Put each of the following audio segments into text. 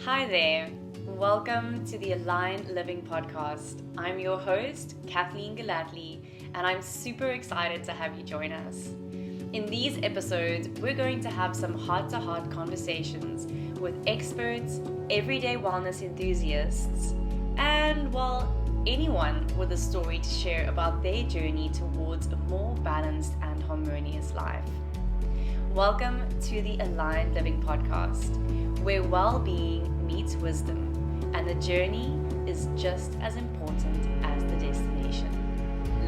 Hi there. Welcome to the Aligned Living Podcast. I'm your host, Kathleen Galatly, and I'm super excited to have you join us. In these episodes, we're going to have some heart-to-heart conversations with experts, everyday wellness enthusiasts, and, well, anyone with a story to share about their journey towards a more balanced and harmonious life. Welcome to the Aligned Living Podcast, where well-being meets wisdom, and the journey is just as important as the destination.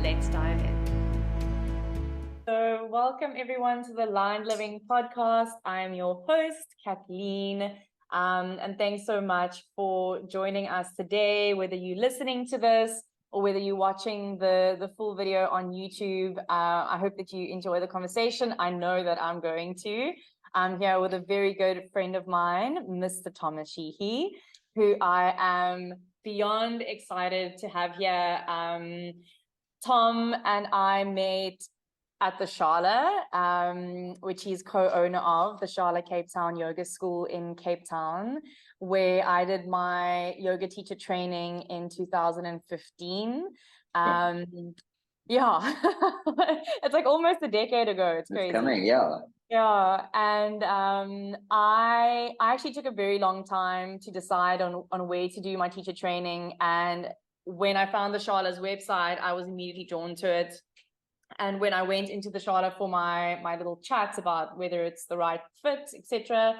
Let's dive in. So welcome everyone to the Aligned Living Podcast. I am your host, Kathleen, and thanks so much for joining us today, whether you're listening to this or whether you're watching the full video on YouTube. I hope that you enjoy the conversation. I know that I'm going to. I'm here with a very good friend of mine, Mr. Thomas Sheehy, who I am beyond excited to have here. Tom and I met at the Shala, which he's co-owner of, the Shala Cape Town Yoga School in Cape Town, where I did my yoga teacher training in 2015. Yeah, it's like almost a decade ago. It's crazy. It's coming, yeah. Yeah, and I actually took a very long time to decide on where to do my teacher training. And when I found the Shala's website, I was immediately drawn to it. And when I went into the Shala for my little chats about whether it's the right fit, etc.,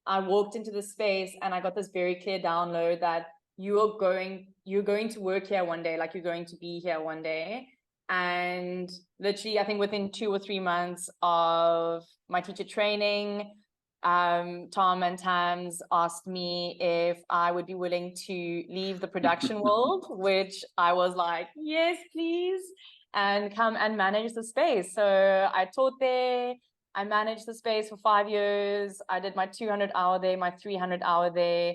I walked into the space and I got this very clear download that you're going to work here one day, like you're going to be here one day. And literally, I think within 2 or 3 months of my teacher training, Tom and Tams asked me if I would be willing to leave the production world, which I was like, yes, please, and come and manage the space. So I taught there. I managed the space for 5 years. I did my 200-hour there, my 300-hour there.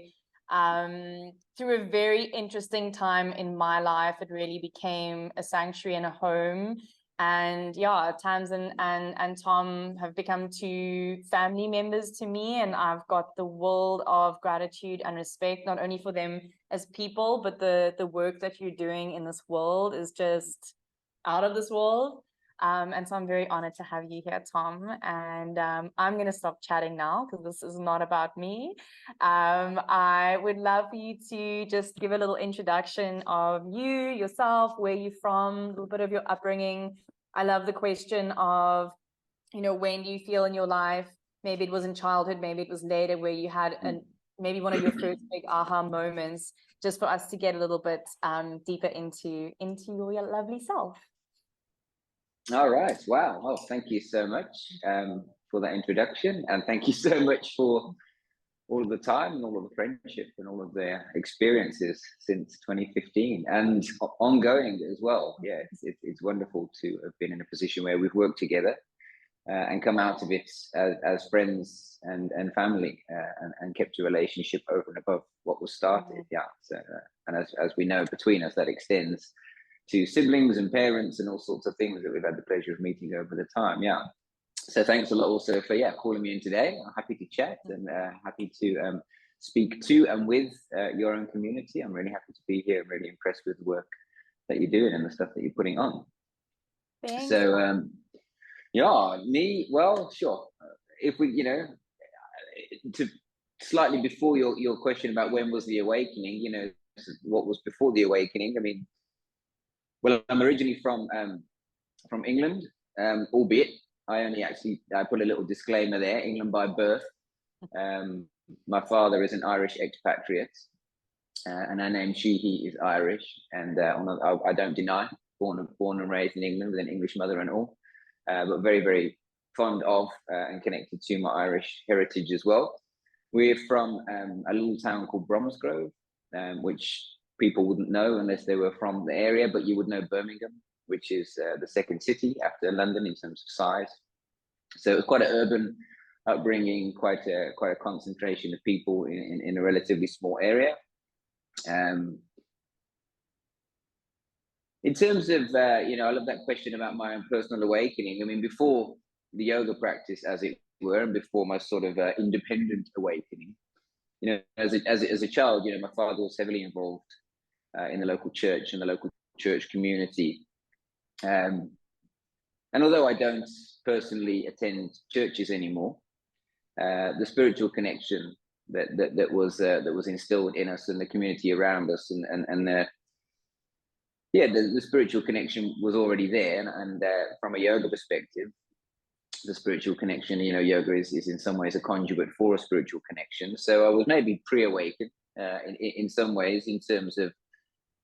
Through a very interesting time in my life, it really became a sanctuary and a home. And yeah, Tams and Tom have become 2 family members to me, and I've got the world of gratitude and respect, not only for them as people, but the work that you're doing in this world is just out of this world. And so I'm very honored to have you here, Tom. And I'm going to stop chatting now because this is not about me. I would love for you to just give a little introduction of you, yourself, where you're from, a little bit of your upbringing. I love the question of, when do you feel in your life, maybe it was in childhood, maybe it was later, where you had maybe one of your first big aha moments, just for us to get a little bit deeper into your lovely self. All right. Wow. Well, thank you so much for that introduction. And thank you so much for all of the time and all of the friendship and all of the experiences since 2015 and ongoing as well. Yeah, it's wonderful to have been in a position where we've worked together and come out of it as friends and family and kept a relationship over and above what was started. Yeah. So, and as we know, between us, that extends to siblings and parents and all sorts of things that we've had the pleasure of meeting over the time. Yeah. So thanks a lot also for calling me in today. I'm happy to chat and happy to speak to and with your own community. I'm really happy to be here. I'm really impressed with the work that you're doing and the stuff that you're putting on. Thanks. So me, well, sure. If we, to slightly before your question about when was the awakening, what was before the awakening? I mean, well, I'm originally from England, albeit I put a little disclaimer there, England by birth. My father is an Irish expatriate, and our name Sheehy is Irish, and I don't deny, born and raised in England with an English mother and all, but very, very fond of and connected to my Irish heritage as well. We're from a little town called Bromsgrove, which people wouldn't know unless they were from the area, but you would know Birmingham, which is the second city after London in terms of size. So it was quite an urban upbringing, quite a concentration of people in a relatively small area. In terms of, I love that question about my own personal awakening. I mean, before the yoga practice, as it were, and before my sort of independent awakening, as a child, my father was heavily involved in the local church and the local church community. And although I don't personally attend churches anymore, the spiritual connection that was instilled in us and the community around us, and the spiritual connection was already there. And from a yoga perspective, the spiritual connection, yoga is in some ways a conduit for a spiritual connection. So I was maybe pre-awakened in some ways, in terms of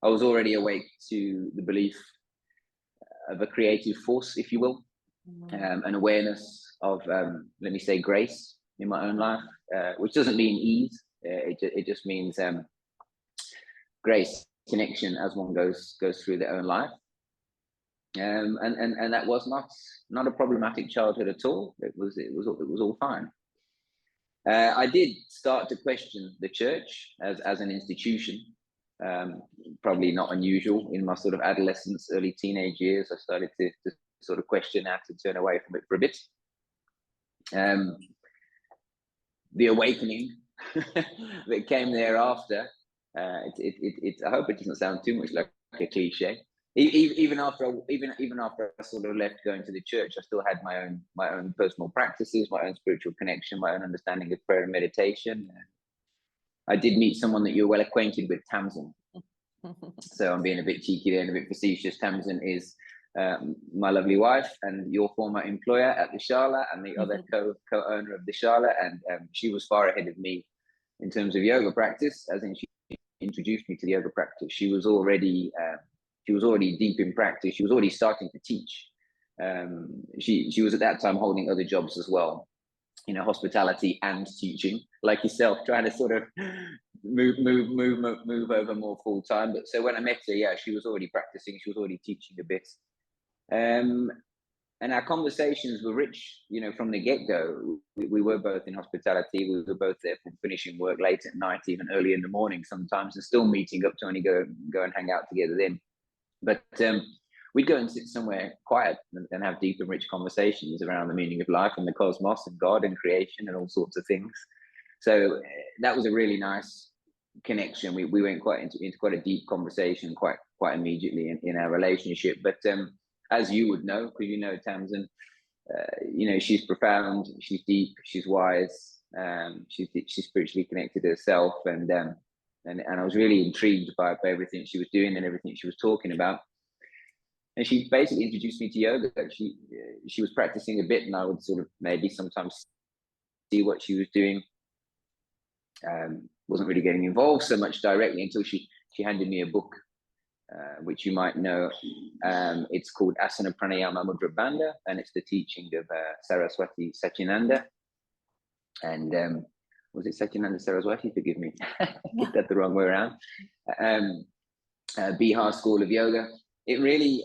I was already awake to the belief of a creative force, if you will, an awareness of, let me say, grace in my own life, which doesn't mean ease. It just means grace, connection as one goes through their own life. And that was not a problematic childhood at all. It was all fine. I did start to question the church as an institution. Probably not unusual in my sort of adolescence, early teenage years. I started to sort of question that, to turn away from it for a bit. The awakening that came thereafter, I hope it doesn't sound too much like a cliche. Even after I sort of left going to the church, I still had my own personal practices, my own spiritual connection, my own understanding of prayer and meditation. I did meet someone that you're well acquainted with, Tamsin. So I'm being a bit cheeky there and a bit facetious. Tamsin is my lovely wife and your former employer at the Shala, and the other co-owner of the Shala. And she was far ahead of me in terms of yoga practice, as in she introduced me to the yoga practice. She was already deep in practice. She was already starting to teach. She was at that time holding other jobs as well, hospitality and teaching, like yourself, trying to sort of move over more full time. But so when I met her, she was already practicing. She was already teaching a bit. And our conversations were rich, from the get-go. We were both in hospitality. We were both there from finishing work late at night, even early in the morning sometimes, and still meeting up to only go and hang out together then. But we'd go and sit somewhere quiet and have deep and rich conversations around the meaning of life and the cosmos and God and creation and all sorts of things. So that was a really nice connection. We went quite into quite a deep conversation quite immediately in our relationship. But as you would know, because you know Tamsin, she's profound, she's deep, she's wise, she's spiritually connected herself, and I was really intrigued by everything she was doing and everything she was talking about. And she basically introduced me to yoga. She was practicing a bit, and I would sort of maybe sometimes see what she was doing. Wasn't really getting involved so much directly until she handed me a book, which you might know. It's called Asana Pranayama Mudra Bandha, and it's the teaching of Saraswati Satyananda. And was it Satyananda Saraswati? Forgive me, get that the wrong way around. Bihar School of Yoga. It really,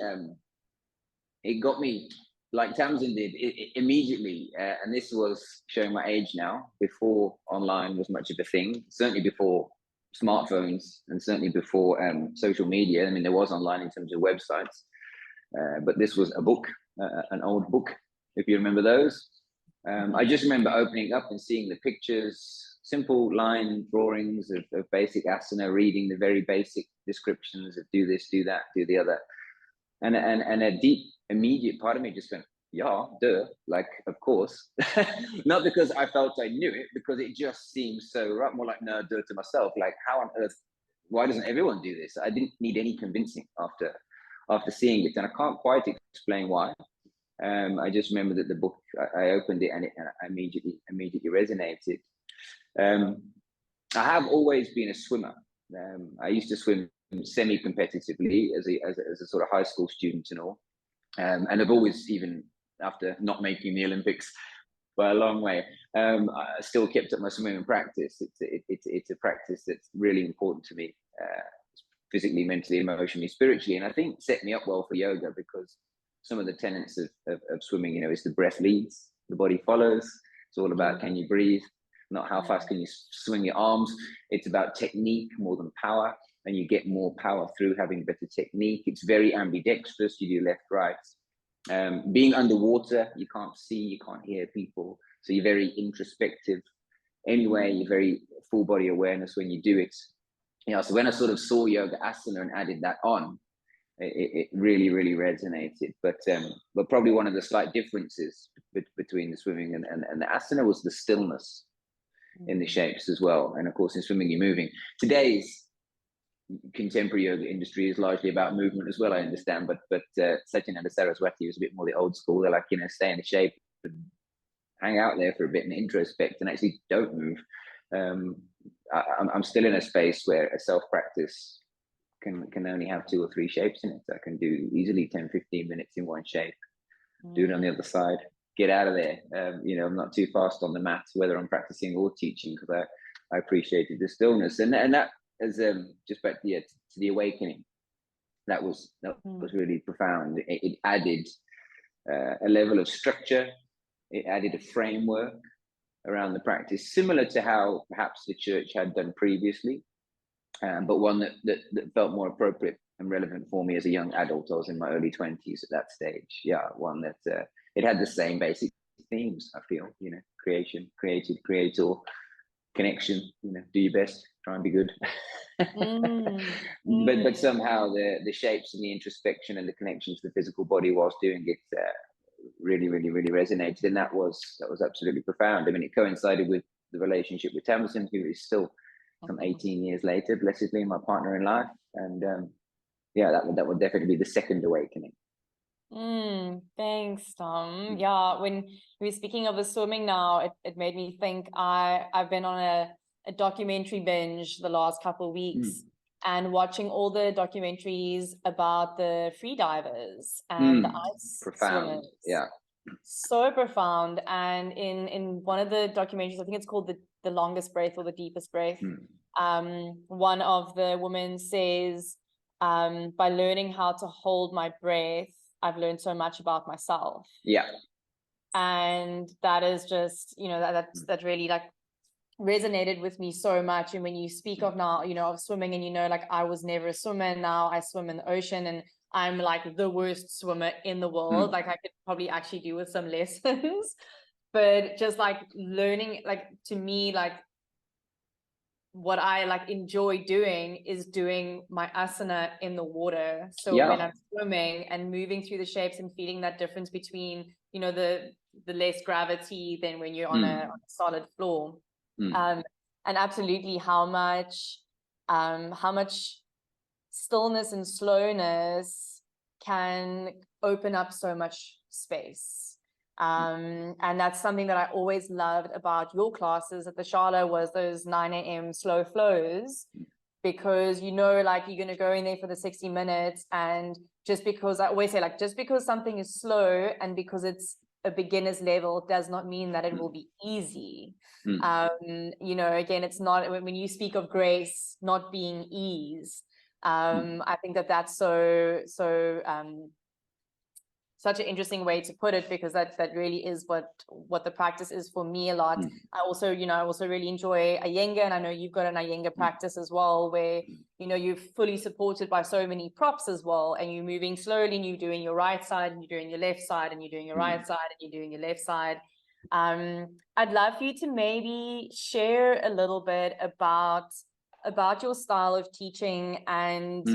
it got me, like Tamsin did, immediately. And this was showing my age now, before online was much of a thing, certainly before smartphones, and certainly before social media. I mean, there was online in terms of websites, but this was a book, an old book, if you remember those. I just remember opening up and seeing the pictures, simple line drawings of basic asana, reading the very basic descriptions of do this, do that, do the other. And a deep, immediate part of me just went, yeah, duh, like, of course. Not because I felt I knew it, because it just seems so right, more like, no, duh to myself. Like, how on earth, why doesn't everyone do this? I didn't need any convincing after seeing it. And I can't quite explain why. I just remember that the book, I opened it and I immediately resonated. I have always been a swimmer. I used to swim semi-competitively as a sort of high school student and all. And I've always, even after not making the Olympics by a long way, I still kept up my swimming practice. It's a practice that's really important to me, physically, mentally, emotionally, spiritually, and I think set me up well for yoga, because some of the tenets of swimming, is the breath leads, the body follows. It's all about, can you breathe? Not how fast can you swing your arms. It's about technique more than power, and you get more power through having better technique. It's very ambidextrous. You do left, right. Being underwater, you can't see, you can't hear people, so you're very introspective. Anyway, you're very full body awareness when you do it. So when I sort of saw yoga asana and added that on, it really, really resonated. But probably one of the slight differences between the swimming and the asana was the stillness in the shapes as well. And of course, in swimming, you're moving. Today's contemporary yoga industry is largely about movement as well, I understand. But Sachin and Saraswati was a bit more the old school. They're like, stay in the shape and hang out there for a bit and introspect and actually don't move. I'm still in a space where a self-practice can only have 2 or 3 shapes in it. I can do easily 10, 15 minutes in one shape, do it on the other side, get out of there. I'm not too fast on the mat, whether I'm practicing or teaching, because I appreciated the stillness. And that is just back to the awakening. That was really profound. It added a level of structure. It added a framework around the practice, similar to how perhaps the church had done previously, but one that felt more appropriate and relevant for me as a young adult. I was in my early 20s at that stage. Yeah, one that it had the same basic themes, I feel, creation, created, creator, connection, do your best, try and be good. But somehow the shapes and the introspection and the connection to the physical body whilst doing it really, really, really resonated. And that was absolutely profound. I mean, it coincided with the relationship with Tamsin, who is still some 18 years later, blessedly, my partner in life. And that would definitely be the second awakening. Thanks, Tom. Yeah, when we were speaking of the swimming now, it made me think I've been on a documentary binge the last couple of weeks and watching all the documentaries about the free divers and the ice swimmers. Yeah. So profound. And in one of the documentaries, I think it's called the longest breath or the deepest breath, one of the women says, by learning how to hold my breath, I've learned so much about myself. Yeah. And that is just, that really like resonated with me so much. And when you speak of now, of swimming, and like I was never a swimmer, and now I swim in the ocean, and I'm like the worst swimmer in the world. Like I could probably actually do with some lessons, but just like learning, like to me, like what I like enjoy doing is doing my asana in the water. So when I'm swimming and moving through the shapes and feeling that difference between, the less gravity than when you're on a solid floor. And absolutely how much stillness and slowness can open up so much space. And that's something that I always loved about your classes at the Shala, was those 9 a.m. slow flows, because like you're going to go in there for the 60 minutes, and just because I always say, like, just because something is slow and because it's a beginner's level does not mean that it will be easy. Again, it's not, when you speak of grace not being ease, I think that that's such an interesting way to put it, because that really is what the practice is for me a lot. I also really enjoy Iyengar, and I know you've got an Iyengar practice as well, where you're fully supported by so many props as well, and you're moving slowly, and you're doing your right side, and you're doing your left side, and you're doing your right side, and you're doing your left side. I'd love for you to maybe share a little bit about your style of teaching. And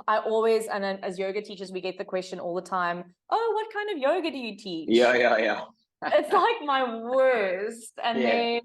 I always, and as yoga teachers, we get the question all the time, oh, what kind of yoga do you teach? Yeah. It's like my worst. And then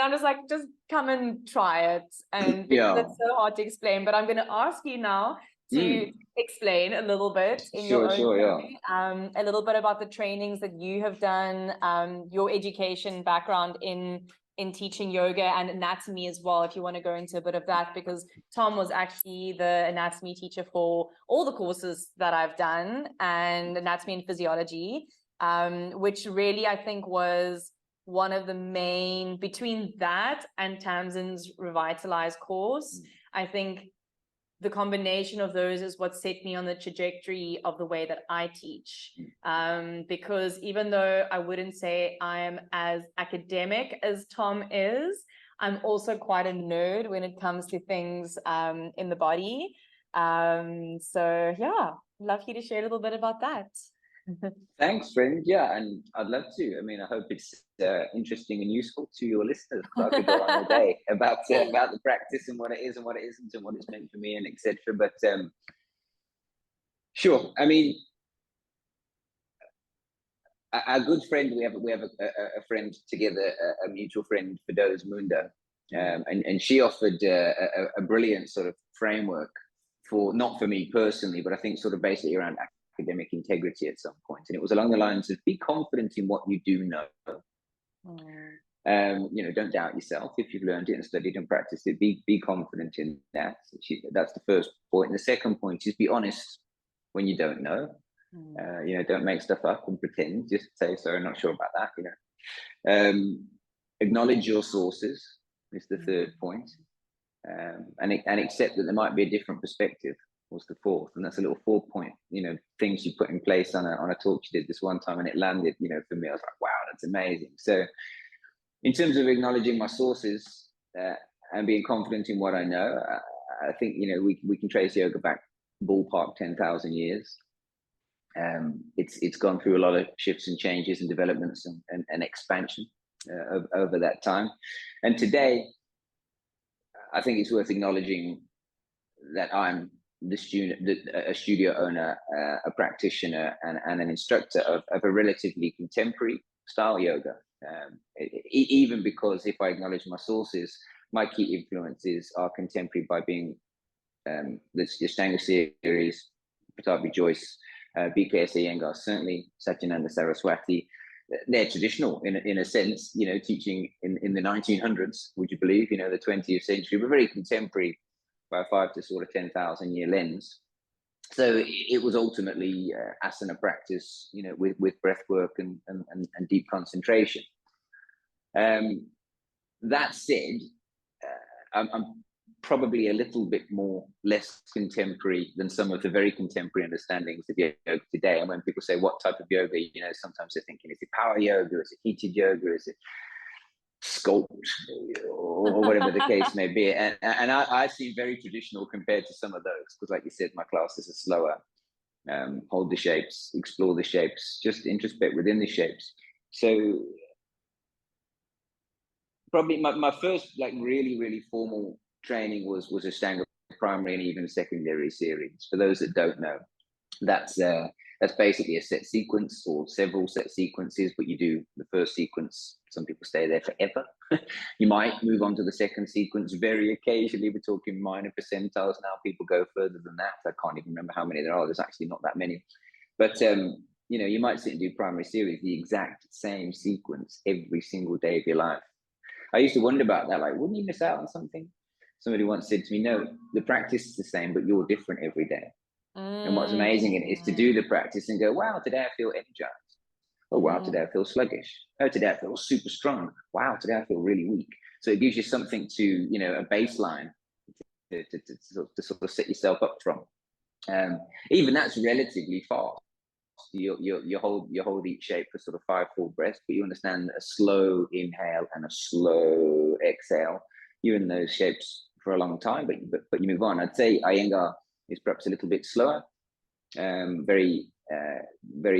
I'm just like, just come and try it. And because it's so hard to explain, but I'm going to ask you now to explain a little bit in your own way, a little bit about the trainings that you have done, your education background in teaching yoga and anatomy as well, if you want to go into a bit of that, because Tom was actually the anatomy teacher for all the courses that I've done, and anatomy and physiology, which really I think was one of the main, between that and Tamsin's revitalized course, I think the combination of those is what set me on the trajectory of the way that I teach. Because even though I wouldn't say I am as academic as Tom is, I'm also quite a nerd when it comes to things in the body. So yeah, love you to share a little bit about that. Thanks, friend. Yeah, and I'd love to. I mean, I hope it's interesting and useful to your listeners, because I could go on all day about the practice and what it is and what it isn't and what it's meant for me and etc. But sure. I mean, a good friend. We have a friend together, a mutual friend, Fidoz Munda, and she offered a brilliant sort of framework for, not for me personally, but I think sort of basically around academic integrity at some point. And it was along the lines of, be confident in what you do know. You know, don't doubt yourself. If you've learned it and studied and practiced it, be confident in that. That's the first point. And the second point is, be honest when you don't know. You know, don't make stuff up and pretend. Just say, sorry, I'm not sure about that. You know, acknowledge your sources is the third point. And accept that there might be a different perspective was the fourth. And that's a little 4-point, you know, things you put in place on a talk you did this one time, and it landed, you know, for me. I was like, wow, that's amazing. So in terms of acknowledging my sources and being confident in what I know, I think, you know, we can trace yoga back ballpark 10,000 years. It's gone through a lot of shifts and changes and developments and expansion over that time. And today, I think it's worth acknowledging that I'm a studio owner, a practitioner, and an instructor of a relatively contemporary style yoga. Even because if I acknowledge my sources, my key influences are contemporary by being the Ashtanga series, Patabi Joyce, BKS Iyengar, certainly Satyananda Saraswati. They're traditional in a sense, you know, teaching in the 1900s, would you believe, you know, the 20th century, but very contemporary by a 5 to sort of 10,000 year lens. So it was ultimately asana practice, you know, with breath work and deep concentration. That said, I'm probably a little bit less contemporary than some of the very contemporary understandings of yoga today. And when people say, what type of yoga, you know, sometimes they're thinking, is it power yoga, is it heated yoga, is it sculpt, or whatever the case may be. And I seem very traditional compared to some of those, because like you said, my classes are slower. Hold the shapes, explore the shapes, just introspect within the shapes. So probably my first like really formal training was Ashtanga primary and even secondary series. For those that don't know, that's basically a set sequence or several set sequences, but you do the first sequence. Some people stay there forever. You might move on to the second sequence very occasionally. We're talking minor percentiles now. People go further than that. I can't even remember how many there are. There's actually not that many. But you know, you might sit and do primary series, the exact same sequence every single day of your life. I used to wonder about that, like, wouldn't you miss out on something? Somebody once said to me, no, the practice is the same, but you're different every day. And what's amazing is to do the practice and go, wow, today I feel energized. Oh, wow, today I feel sluggish. Oh, today I feel super strong. Wow, today I feel really weak. So it gives you something to, you know, a baseline to sort of set yourself up from. Even that's relatively fast. You hold each shape for sort of 5 full breaths, but you understand a slow inhale and a slow exhale. You're in those shapes for a long time, but you move on. I'd say Iyengar is perhaps a little bit slower. Very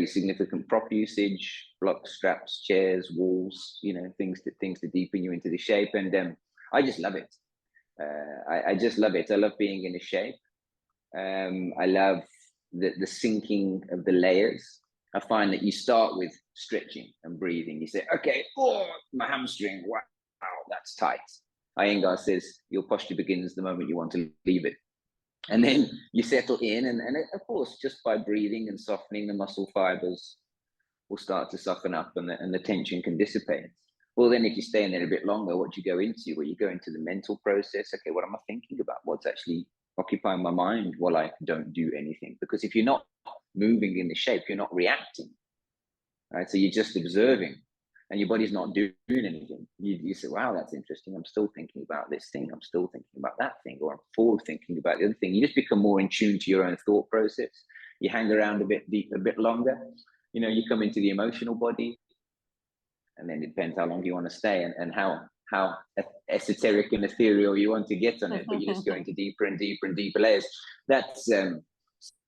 significant prop usage, blocks, straps, chairs, walls, you know, things to deepen you into the shape. And I just love it. I just love it. I love being in a shape. I love the sinking of the layers. I find that you start with stretching and breathing. You say, okay, oh, my hamstring, wow, that's tight. Iyengar says your posture begins the moment you want to leave it. And then you settle in, and of course, just by breathing and softening, the muscle fibers will start to soften up, and the tension can dissipate. Well, then if you stay in there a bit longer, what do you go into? Well, you go into the mental process. Okay, what am I thinking about? What's actually occupying my mind while I don't do anything? Because if you're not moving in the shape, you're not reacting, right? So you're just observing, and your body's not doing anything. You say, wow, that's interesting. I'm still thinking about this thing. I'm still thinking about that thing, or I'm forward thinking about the other thing. You just become more in tune to your own thought process. You hang around a bit longer. You know, you come into the emotional body, and then it depends how long you want to stay and how esoteric and ethereal you want to get on it. But you're just going to deeper and deeper and deeper layers. That's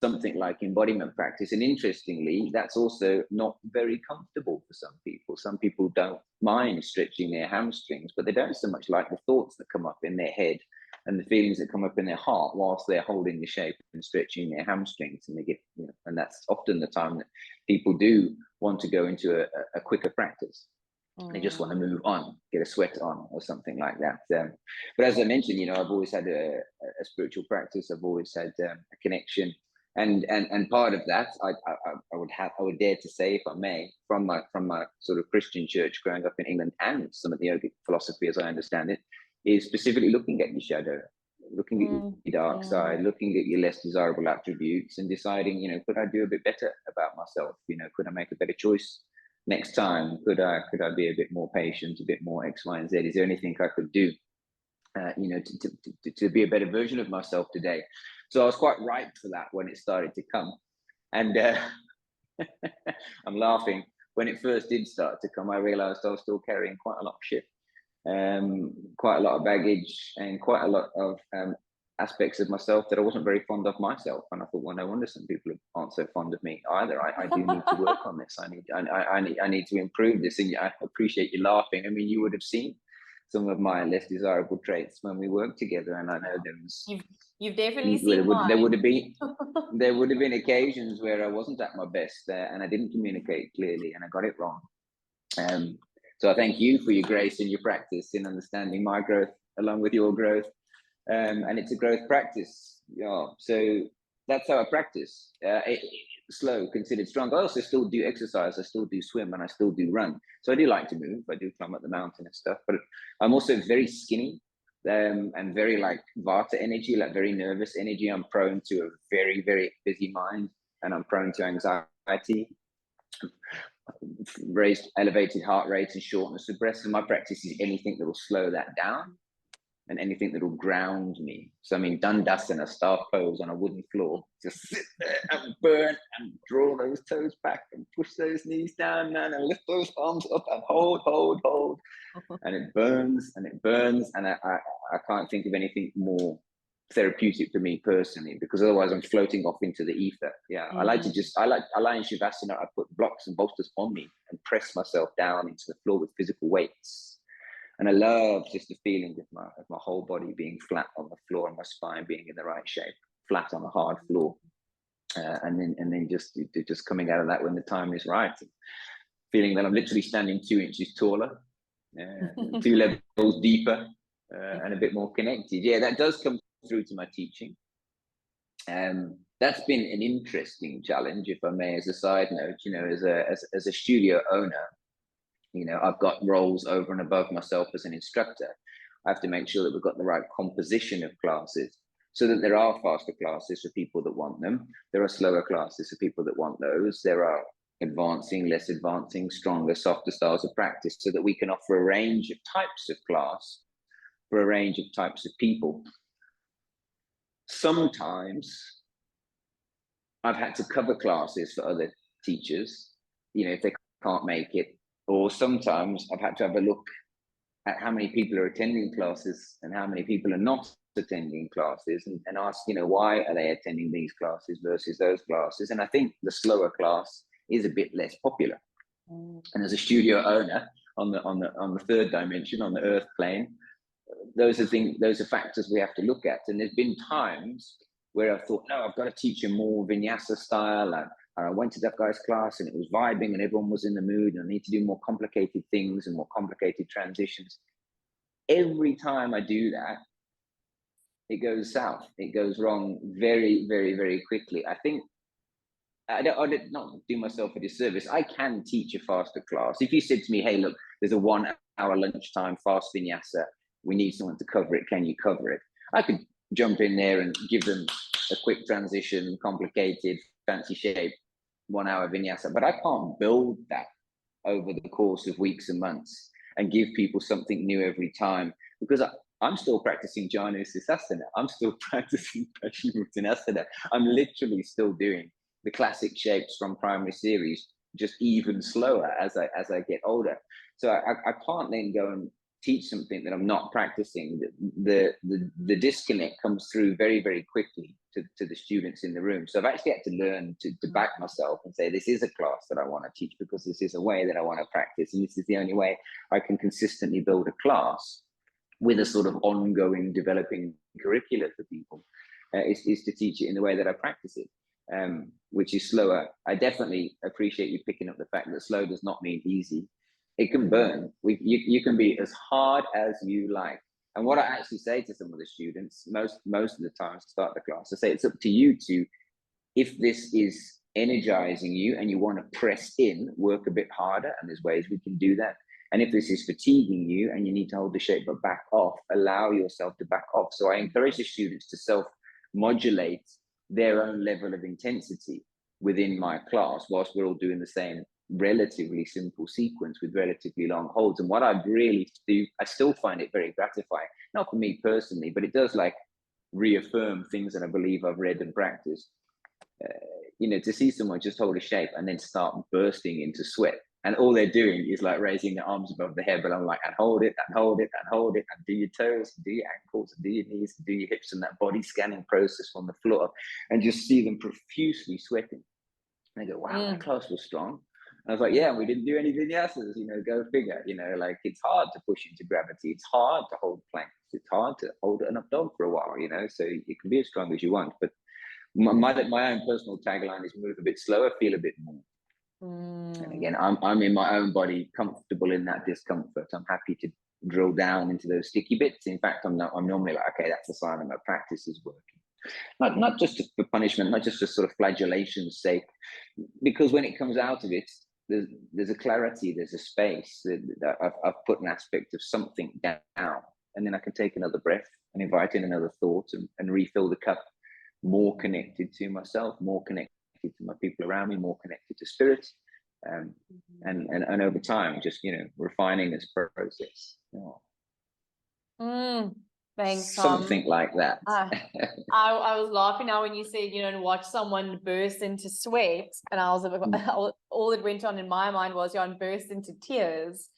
something like embodiment practice. And interestingly, that's also not very comfortable for some people. Some people don't mind stretching their hamstrings, but they don't so much like the thoughts that come up in their head and the feelings that come up in their heart whilst they're holding the shape and stretching their hamstrings. And they get, and that's often the time that people do want to go into a quicker practice. They just want to move on, get a sweat on or something like that. But as I mentioned, I've always had a spiritual practice. I've always had a connection. And part of that, I would dare to say, if I may, from my sort of Christian church growing up in England, and some of the yogic philosophy as I understand it, is specifically looking at your shadow, looking at your dark side, looking at your less desirable attributes, and deciding, could I do a bit better about myself? Could I make a better choice next time? Could I be a bit more patient, a bit more X, Y, and Z? Is there anything I could do, to be a better version of myself today? So I was quite ripe for that when it started to come. And I'm laughing. When it first did start to come, I realized I was still carrying quite a lot of shit, quite a lot of baggage, and quite a lot of aspects of myself that I wasn't very fond of myself. And I thought, well, no wonder some people aren't so fond of me either. I do need to work on this. I need to improve this. And I appreciate you laughing. I mean, you would have seen some of my less desirable traits when we worked together, and I know there was. You've definitely seen mine. There would have been occasions where I wasn't at my best, and I didn't communicate clearly, and I got it wrong. So I thank you for your grace and your practice in understanding my growth along with your growth. And it's a growth practice. Yeah. So that's how I practice. Slow, considered strong. I also still do exercise. I still do swim, and I still do run. So I do like to move. I do climb up the mountain and stuff. But I'm also very skinny, and very like Vata energy, like very nervous energy. I'm prone to a very, very busy mind, and I'm prone to anxiety, raised, elevated heart rate, and shortness of breath. So my practice is anything that will slow that down, and anything that will ground me. So I mean, Dandasana, staff pose on a wooden floor, just sit there and burn and draw those toes back and push those knees down, man, and lift those arms up and hold. And it burns and it burns. And I can't think of anything more therapeutic for me personally, because otherwise I'm floating off into the ether. Yeah. I lie in Shavasana. I put blocks and bolsters on me and press myself down into the floor with physical weights. And I love just the feeling of my whole body being flat on the floor and my spine being in the right shape, flat on a hard floor. And then just coming out of that when the time is right, feeling that I'm literally standing 2 inches taller, 2 levels deeper, and a bit more connected. Yeah, that does come through to my teaching. That's been an interesting challenge, if I may, as a side note. As a studio owner, I've got roles over and above myself as an instructor. I have to make sure that we've got the right composition of classes, so that there are faster classes for people that want them. There are slower classes for people that want those. There are advancing, less advancing, stronger, softer styles of practice, so that we can offer a range of types of class for a range of types of people. Sometimes I've had to cover classes for other teachers, if they can't make it. Or sometimes I've had to have a look at how many people are attending classes and how many people are not attending classes, and ask, why are they attending these classes versus those classes? And I think the slower class is a bit less popular. And as a studio owner on the third dimension, on the earth plane, those are factors we have to look at. And there's been times where I've thought, no, I've got to teach a more vinyasa style, and I went to that guy's class and it was vibing and everyone was in the mood, and I need to do more complicated things and more complicated transitions. Every time I do that, it goes south. It goes wrong very, very, very quickly. I think I did not do myself a disservice. I can teach a faster class. If you said to me, hey, look, there's a 1 hour lunchtime fast vinyasa, we need someone to cover it, can you cover it? I could jump in there and give them a quick transition, complicated, fancy shape, 1 hour vinyasa, but I can't build that over the course of weeks and months and give people something new every time, because I'm still practicing Janu Sirsasana. I'm still practicing Paschimottanasana. I'm literally still doing the classic shapes from primary series, just even slower as I get older. So I can't then go and teach something that I'm not practicing, the disconnect comes through very, very quickly to the students in the room. So I've actually had to learn to back myself and say, this is a class that I want to teach, because this is a way that I want to practice. And this is the only way I can consistently build a class with a sort of ongoing developing curricula for people, is to teach it in the way that I practice it, which is slower. I definitely appreciate you picking up the fact that slow does not mean easy. It can burn. You can be as hard as you like. And what I actually say to some of the students, most of the time to start the class, I say it's up to you to, if this is energizing you and you want to press in, work a bit harder, and there's ways we can do that. And if this is fatiguing you and you need to hold the shape but back off, allow yourself to back off. So I encourage the students to self-modulate their own level of intensity within my class, whilst we're all doing the same relatively simple sequence with relatively long holds. And what I really do, I still find it very gratifying, not for me personally, but it does like reaffirm things that I believe I've read and practiced. To see someone just hold a shape and then start bursting into sweat, and all they're doing is like raising their arms above the head, but I'm like, and hold it, and hold it, and hold it, and do your toes, and do your ankles, and do your knees, and do your hips, and that body scanning process on the floor, and just see them profusely sweating. And they go, wow, that class was strong. And I was like, yeah, we didn't do any vinyasas, go figure, like it's hard to push into gravity. It's hard to hold planks. It's hard to hold an up dog for a while, so you can be as strong as you want. But my own personal tagline is move a bit slower, feel a bit more. And again, I'm in my own body, comfortable in that discomfort. I'm happy to drill down into those sticky bits. In fact, I'm normally like, okay, that's a sign that my practice is working. Not just for punishment, not just for sort of flagellation's sake, because when it comes out of it, there's a clarity, there's a space that I've put an aspect of something down, and then I can take another breath and invite in another thought and refill the cup, more connected to myself, more connected to my people around me, more connected to spirit, and over time, just refining this process. Thanks, something Tom. like that. I was laughing now when you said, and watch someone burst into sweat, and I was all that went on in my mind was, and burst into tears,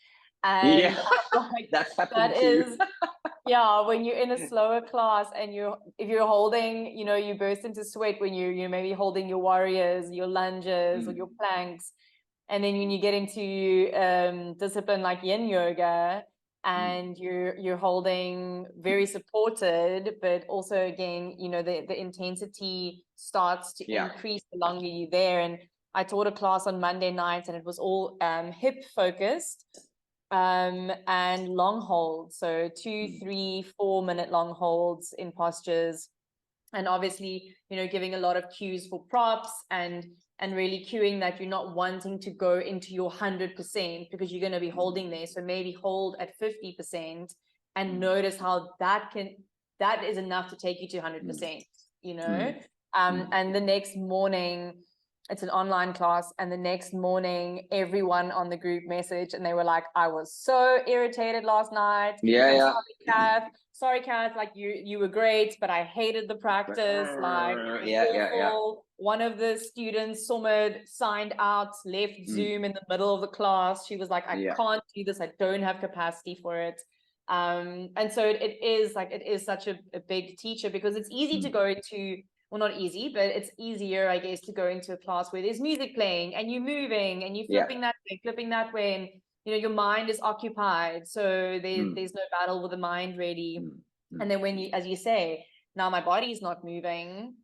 and like, that's happened too. When you're in a slower class and if you're holding, you burst into sweat when you're maybe holding your warriors, your lunges, or your planks, and then when you get into discipline like yin yoga, and you're holding very supported, but also again, the intensity starts to increase the longer you're there. And I taught a class on Monday night, and it was all hip focused, and long holds, so 2, 3, 4 minute long holds in postures, and obviously giving a lot of cues for props, and really cueing that you're not wanting to go into your 100% because you're going to be holding there. So maybe hold at 50% and notice how that is enough to take you to 100%, and the next morning, it's an online class, and the next morning everyone on the group messaged, and they were like, I was so irritated last night. Sorry Kath, like you were great, but I hated the practice, like awful. One of the students, Sumad, signed out, left Zoom in the middle of the class. She was like, I can't do this, I don't have capacity for it. And so it is such a big teacher, because it's easy to go to, well, not easy, but it's easier, I guess, to go into a class where there's music playing and you're moving and you're flipping that way, and your mind is occupied, so there's no battle with the mind really. And then when you, as you say, now my body's not moving,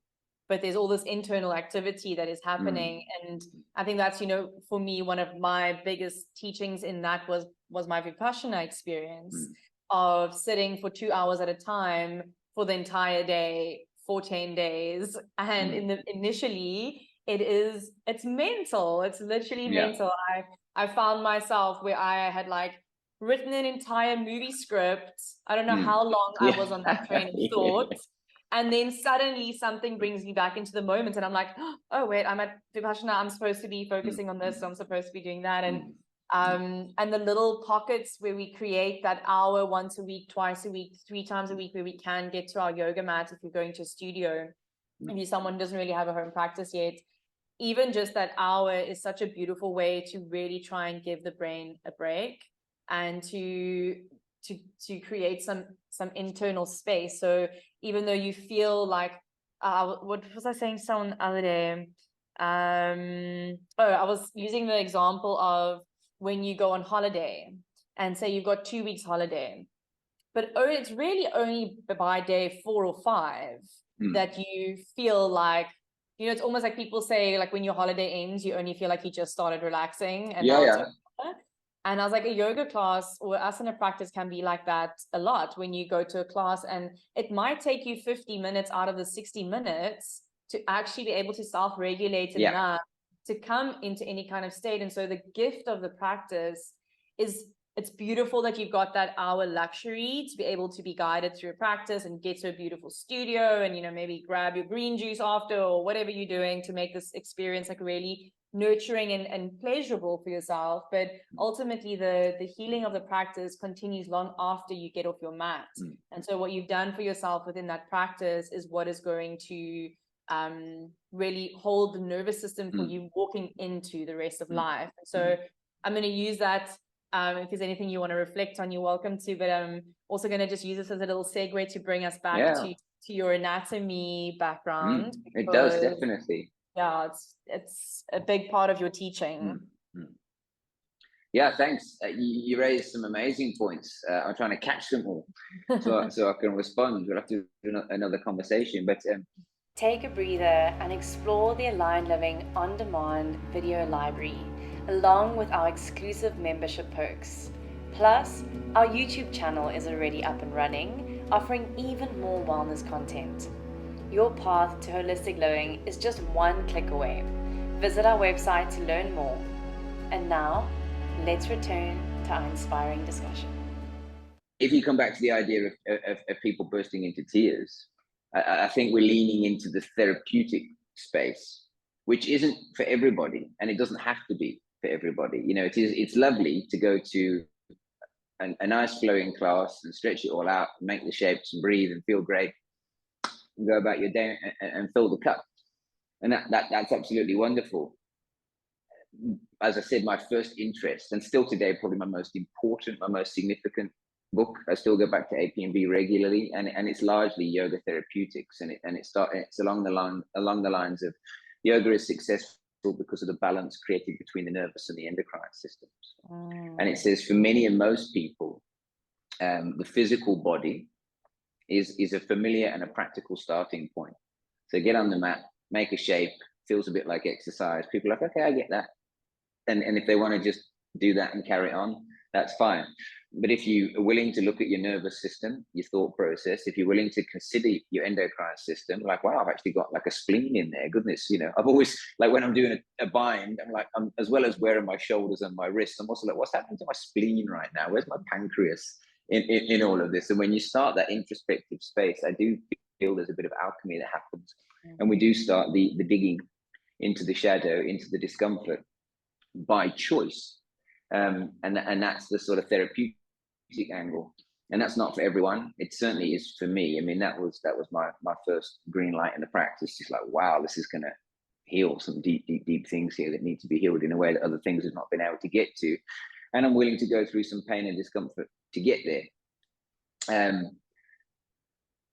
but there's all this internal activity that is happening. And I think that's, for me, one of my biggest teachings in that was my Vipassana experience of sitting for 2 hours at a time for the entire day, 14 days. And initially it's mental. It's literally mental. I found myself where I had like written an entire movie script. I don't know how long I was on that train of thought. And then suddenly something brings me back into the moment, and I'm like, oh wait, I'm at Vipassana. I'm supposed to be focusing on this. So I'm supposed to be doing that. And the little pockets where we create that hour once a week, twice a week, 3 times a week, where we can get to our yoga mat if you're going to a studio, if you're someone who doesn't really have a home practice yet. Even just that hour is such a beautiful way to really try and give the brain a break, and to to create some internal space. So even though you feel like, what was I saying to someone the other day? I was using the example of when you go on holiday and say you've got 2 weeks holiday, but it's really only by day 4 or 5 that you feel like, you know, it's almost like people say, like, when your holiday ends, you only feel like you just started relaxing and now it's over. And I was like, a yoga class or asana practice can be like that a lot. When you go to a class and it might take you 50 minutes out of the 60 minutes to actually be able to self-regulate enough to come into any kind of state. And so the gift of the practice is, it's beautiful that you've got that hour luxury to be able to be guided through a practice and get to a beautiful studio and, you know, maybe grab your green juice after or whatever you're doing to make this experience like really nurturing and pleasurable for yourself. But ultimately the healing of the practice continues long after you get off your mat. And so what you've done for yourself within that practice is what is going to really hold the nervous system for you walking into the rest of life. And so I'm going to use that. If there's anything you want to reflect on, you're welcome to, but I'm also going to just use this as a little segue to bring us back to your anatomy background. It does, definitely. Yeah, it's a big part of your teaching. Yeah, thanks. You raised some amazing points. I'm trying to catch them all so I can respond. We'll have to do another conversation, but take a breather and explore the Aligned Living on-demand video library, along with our exclusive membership perks. Plus, our YouTube channel is already up and running, offering even more wellness content. Your path to holistic living is just one click away. Visit our website to learn more. And now, let's return to our inspiring discussion. If you come back to the idea of people bursting into tears, I think we're leaning into the therapeutic space, which isn't for everybody, and it doesn't have to be for everybody. You know, it's lovely to go to a nice flowing class and stretch it all out, and make the shapes and breathe and feel great, and go about your day and fill the cup, and that's absolutely wonderful. As I said, my first interest, and still today probably my most important, my most significant book, I still go back to AP&B regularly, and it's largely yoga therapeutics, and it's along the lines of yoga is successful because of the balance created between the nervous and the endocrine systems. And it says for many and most people, the physical body is a familiar and a practical starting point. So get on the mat, make a shape, feels a bit like exercise. People are like, okay, I get that. And if they want to just do that and carry on, that's fine. But if you are willing to look at your nervous system, your thought process, if you're willing to consider your endocrine system, like, wow, I've actually got like a spleen in there. Goodness, you know, I've always, like when I'm doing a bind, I'm like, as well as wearing my shoulders and my wrists, I'm also like, what's happening to my spleen right now? Where's my pancreas in all of this? And when you start that introspective space, I do feel there's a bit of alchemy that happens. And we do start the digging into the shadow, into the discomfort by choice. And that's the sort of therapeutic angle, and that's not for everyone. It certainly is for me. I mean, that was my first green light in the practice. Just like, wow, this is going to heal some deep things here that need to be healed in a way that other things have not been able to get to, and I'm willing to go through some pain and discomfort to get there.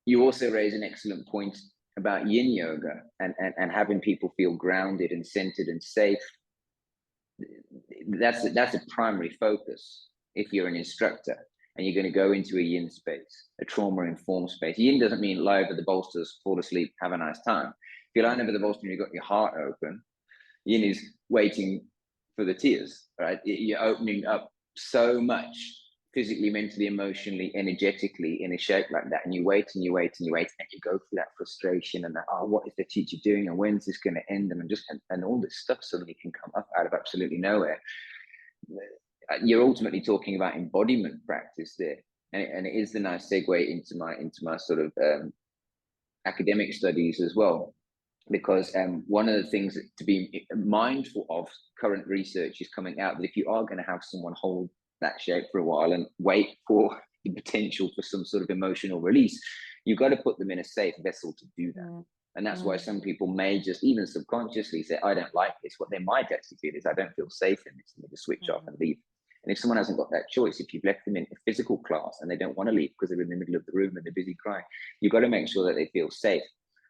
You also raise an excellent point about yin yoga and having people feel grounded and centered and safe. That's a primary focus. If you're an instructor and you're going to go into a yin space, a trauma-informed space. Yin doesn't mean lie over the bolsters, fall asleep, have a nice time. If you're lying over the bolster and you've got your heart open, yin is waiting for the tears, right? You're opening up so much physically, mentally, emotionally, energetically in a shape like that. And you wait and you wait and you wait, and you go through that frustration and that, oh, what is the teacher doing? And when's this going to end? And all this stuff suddenly can come up out of absolutely nowhere. You're ultimately talking about embodiment practice there, and it is the nice segue into my sort of academic studies as well, because one of the things to be mindful of, current research is coming out that if you are going to have someone hold that shape for a while and wait for the potential for some sort of emotional release, you've got to put them in a safe vessel to do that. And that's why some people may just even subconsciously say, I don't like this. What they might actually feel is, I don't feel safe in this, and they just switch off and leave. And if someone hasn't got that choice, if you've left them in a physical class and they don't want to leave because they're in the middle of the room and they're busy crying, you've got to make sure that they feel safe.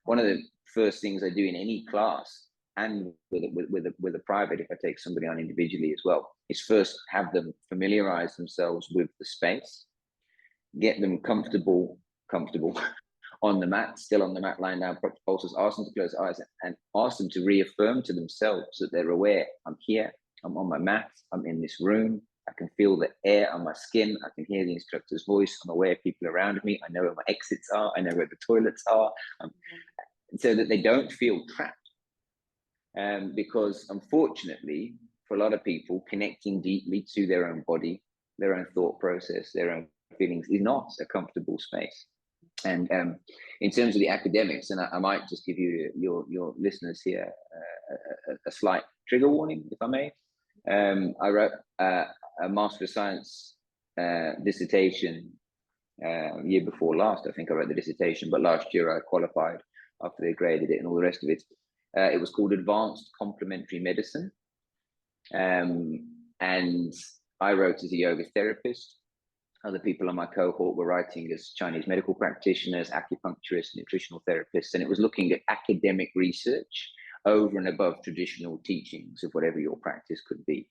One of the first things I do in any class, and with a private, if I take somebody on individually as well, is first have them familiarize themselves with the space, get them comfortable on the mat, still on the mat, lying down, proper pulses, ask them to close their eyes and ask them to reaffirm to themselves that they're aware. I'm here, I'm on my mat, I'm in this room, I can feel the air on my skin, I can hear the instructor's voice, I'm aware of people around me, I know where my exits are, I know where the toilets are, so that they don't feel trapped. Because unfortunately, for a lot of people, connecting deeply to their own body, their own thought process, their own feelings is not a comfortable space. And in terms of the academics, and I might just give you your listeners here a slight trigger warning, if I may. I wrote a Master of Science dissertation year before last. I think I wrote the dissertation, but last year I qualified after they graded it and all the rest of it. It was called Advanced Complementary Medicine. And I wrote as a yoga therapist. Other people on my cohort were writing as Chinese medical practitioners, acupuncturists, nutritional therapists, and it was looking at academic research over and above traditional teachings of whatever your practice could be.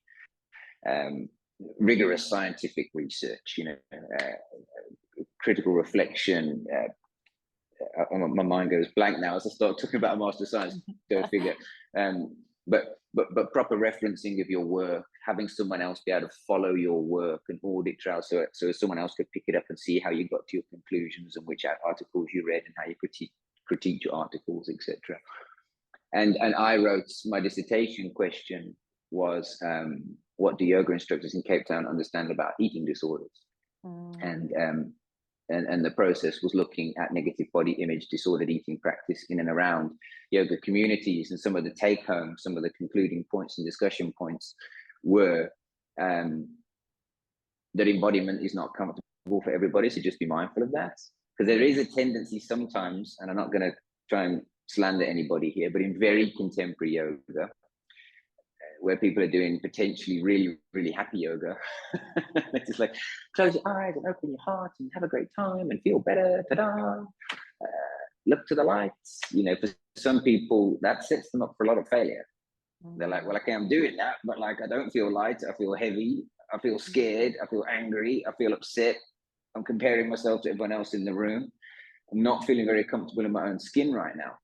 Rigorous scientific research, critical reflection. My mind goes blank now as I start talking about a Master of Science. Go figure. But proper referencing of your work, having someone else be able to follow your work and audit trail, so someone else could pick it up and see how you got to your conclusions and which articles you read and how you critique your articles, etc. And I wrote my dissertation question was, what do yoga instructors in Cape Town understand about eating disorders? And the process was looking at negative body image, disordered eating practice in and around yoga communities. And some of the take home, some of the concluding points and discussion points were that embodiment is not comfortable for everybody. So just be mindful of that. Because there is a tendency sometimes, and I'm not going to try and slander anybody here, but in very contemporary yoga, where people are doing potentially really, really happy yoga. It's just like, close your eyes and open your heart and have a great time and feel better, ta-da. Look to the lights. For some people, that sets them up for a lot of failure. They're like, well, okay, I'm doing that, but like, I don't feel light, I feel heavy, I feel scared, I feel angry, I feel upset. I'm comparing myself to everyone else in the room. I'm not feeling very comfortable in my own skin right now.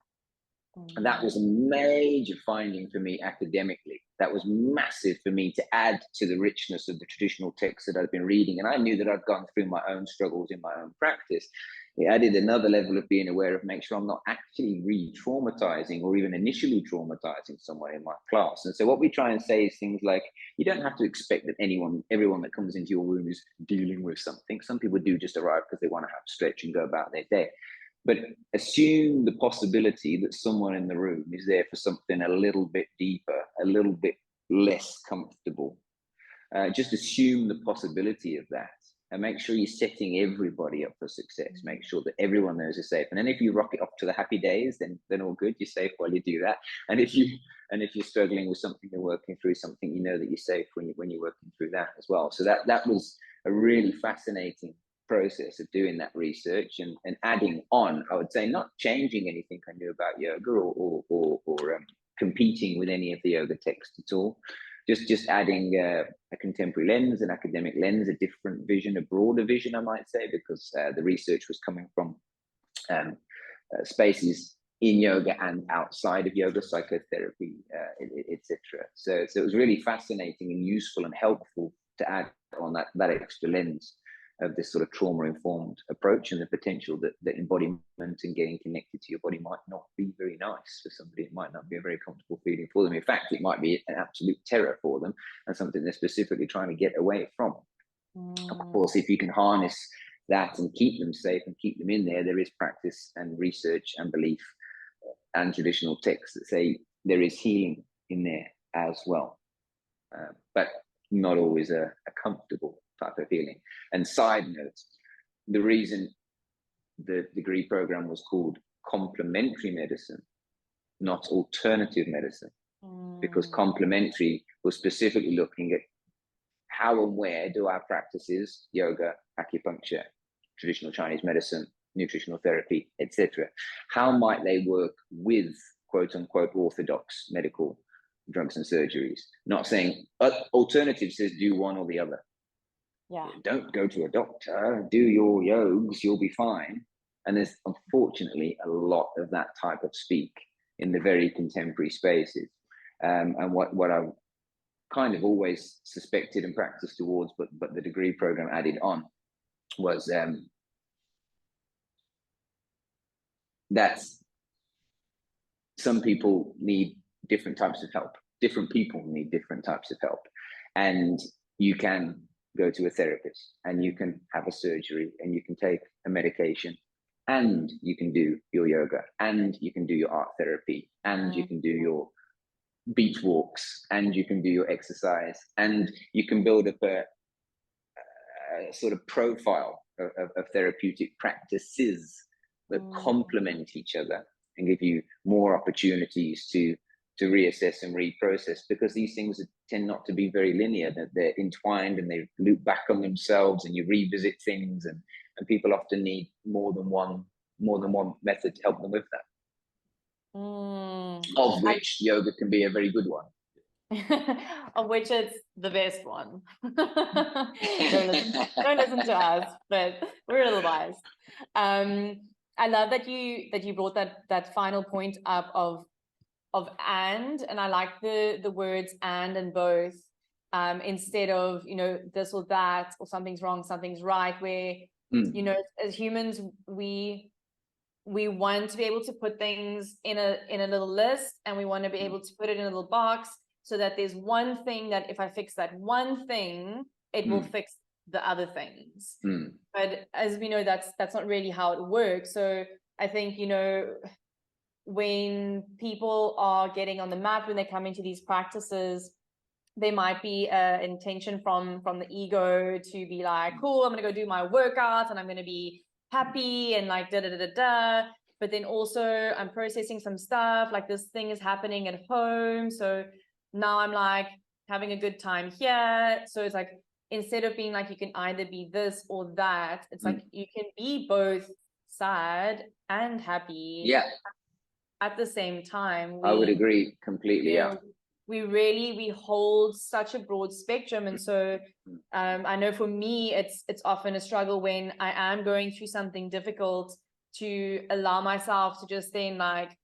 And that was a major finding for me academically. That was massive for me to add to the richness of the traditional texts that I'd been reading. And I knew that I'd gone through my own struggles in my own practice. It added another level of being aware of make sure I'm not actually re-traumatizing or even initially traumatizing someone in my class. And so what we try and say is things like, you don't have to expect that everyone that comes into your room is dealing with something. Some people do just arrive because they want to have a stretch and go about their day. But assume the possibility that someone in the room is there for something a little bit deeper, a little bit less comfortable. Just assume the possibility of that and make sure you're setting everybody up for success. Make sure that everyone knows is safe. And then if you rock it up to the happy days, then all good, you're safe while you do that. And if you're struggling with something, you're working through something, you know that you're safe when you're working through that as well. So that was a really fascinating process of doing that research and adding on, I would say, not changing anything I knew about yoga or competing with any of the yoga texts at all, just adding a contemporary lens, an academic lens, a different vision, a broader vision, I might say, because the research was coming from spaces in yoga and outside of yoga, psychotherapy, etc. So it was really fascinating and useful and helpful to add on that extra lens of this sort of trauma-informed approach and the potential that embodiment and getting connected to your body might not be very nice for somebody. It might not be a very comfortable feeling for them. In fact, it might be an absolute terror for them and something they're specifically trying to get away from. Of course, if you can harness that and keep them safe and keep them in there is practice and research and belief and traditional texts that say there is healing in there as well. But not always a comfortable type of feeling. And side note, the reason the degree program was called complementary medicine, not alternative medicine, because complementary was specifically looking at how and where do our practices, yoga, acupuncture, traditional Chinese medicine, nutritional therapy, etc., how might they work with quote unquote orthodox medical drugs and surgeries? Not saying alternative says do one or the other. Yeah. Don't go to a doctor, do your yogas, you'll be fine. And there's unfortunately a lot of that type of speak in the very contemporary spaces. And what I've kind of always suspected and practiced towards, but the degree program added on, was that some people need different types of help. Different people need different types of help. And you can go to a therapist, and you can have a surgery, and you can take a medication, and you can do your yoga, and you can do your art therapy, and you can do your beach walks, and you can do your exercise, and you can build up a sort of profile of therapeutic practices that complement each other and give you more opportunities to reassess and reprocess, because these things tend not to be very linear, that they're entwined and they loop back on themselves, and you revisit things, and people often need more than one method to help them with that. Of which yoga can be a very good one. Of which it's the best one. Don't listen to us, but we're a little biased. I love that you brought that final point up of and I like the words and both, instead of, you know, this or that, or something's wrong, something's right, where you know, as humans we want to be able to put things in a little list, and we want to be able to put it in a little box, so that there's one thing that if I fix that one thing, it will fix the other things. But as we know, that's not really how it works. So I think, you know, when people are getting on the mat, when they come into these practices, there might be an intention from the ego to be like, cool, I'm going to go do my workout, and I'm going to be happy and like da. But then also I'm processing some stuff, like this thing is happening at home, so now I'm like having a good time here. So it's like, instead of being like you can either be this or that, it's like you can be both sad and happy at the same time. I would agree completely. We hold such a broad spectrum, and so I know for me it's often a struggle when I am going through something difficult to allow myself to just then like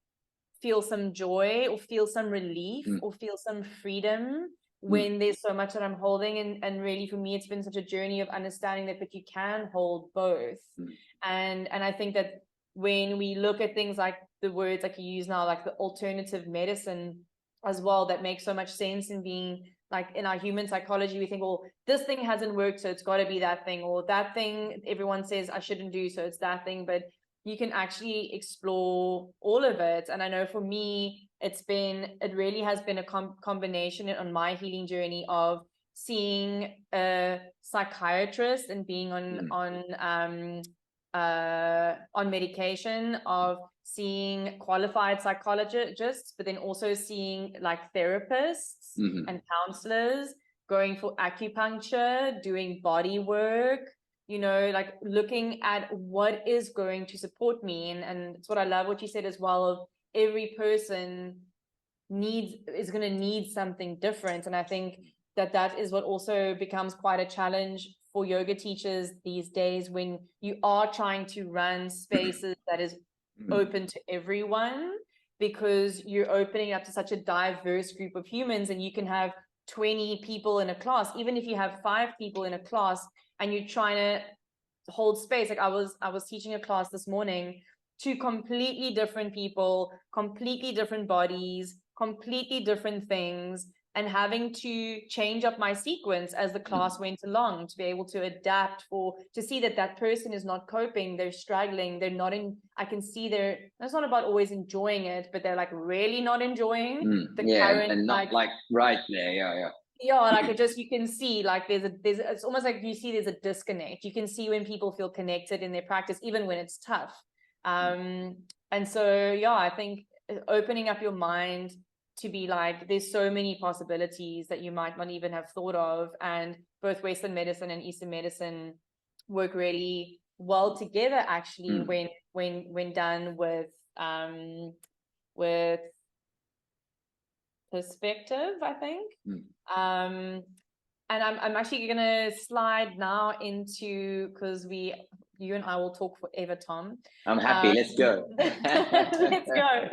feel some joy, or feel some relief, or feel some freedom, when there's so much that I'm holding. And really for me it's been such a journey of understanding that, but you can hold both. And I think that when we look at things like the words like you use now, like the alternative medicine as well, that makes so much sense in being like, in our human psychology, we think, well, this thing hasn't worked, so it's got to be that thing, or that thing everyone says I shouldn't do, so it's that thing. But you can actually explore all of it. And I know for me, it really has been a combination on my healing journey of seeing a psychiatrist and being on medication, of seeing qualified psychologists, but then also seeing like therapists and counselors, going for acupuncture, doing body work, you know, like looking at what is going to support me. And it's what I love what you said as well, of every person is going to need something different. And I think that is what also becomes quite a challenge for yoga teachers these days, when you are trying to run spaces that is open to everyone, because you're opening up to such a diverse group of humans. And you can have 20 people in a class, even if you have 5 people in a class, and you're trying to hold space. Like I was teaching a class this morning to completely different people, completely different bodies, completely different things, and having to change up my sequence as the class went along, to be able to adapt, to see that person is not coping, they're struggling, they're not I can see that's not about always enjoying it, but they're like really not enjoying the current, and not like right there. Like you can see like it's almost like you see there's a disconnect. You can see when people feel connected in their practice, even when it's tough. And so I think opening up your mind to be like, there's so many possibilities that you might not even have thought of, and both Western medicine and Eastern medicine work really well together, actually, when done with perspective, I think. And I'm actually gonna slide now into, because you and I will talk forever, Tom. I'm happy. Let's go. Let's go.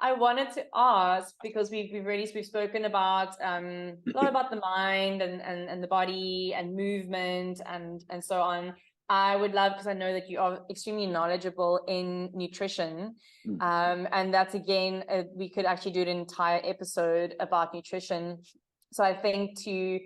I wanted to ask, because we've spoken about a lot about the mind and the body and movement and so on. I would love, because I know that you are extremely knowledgeable in nutrition, and that's, again, we could actually do an entire episode about nutrition. So I think to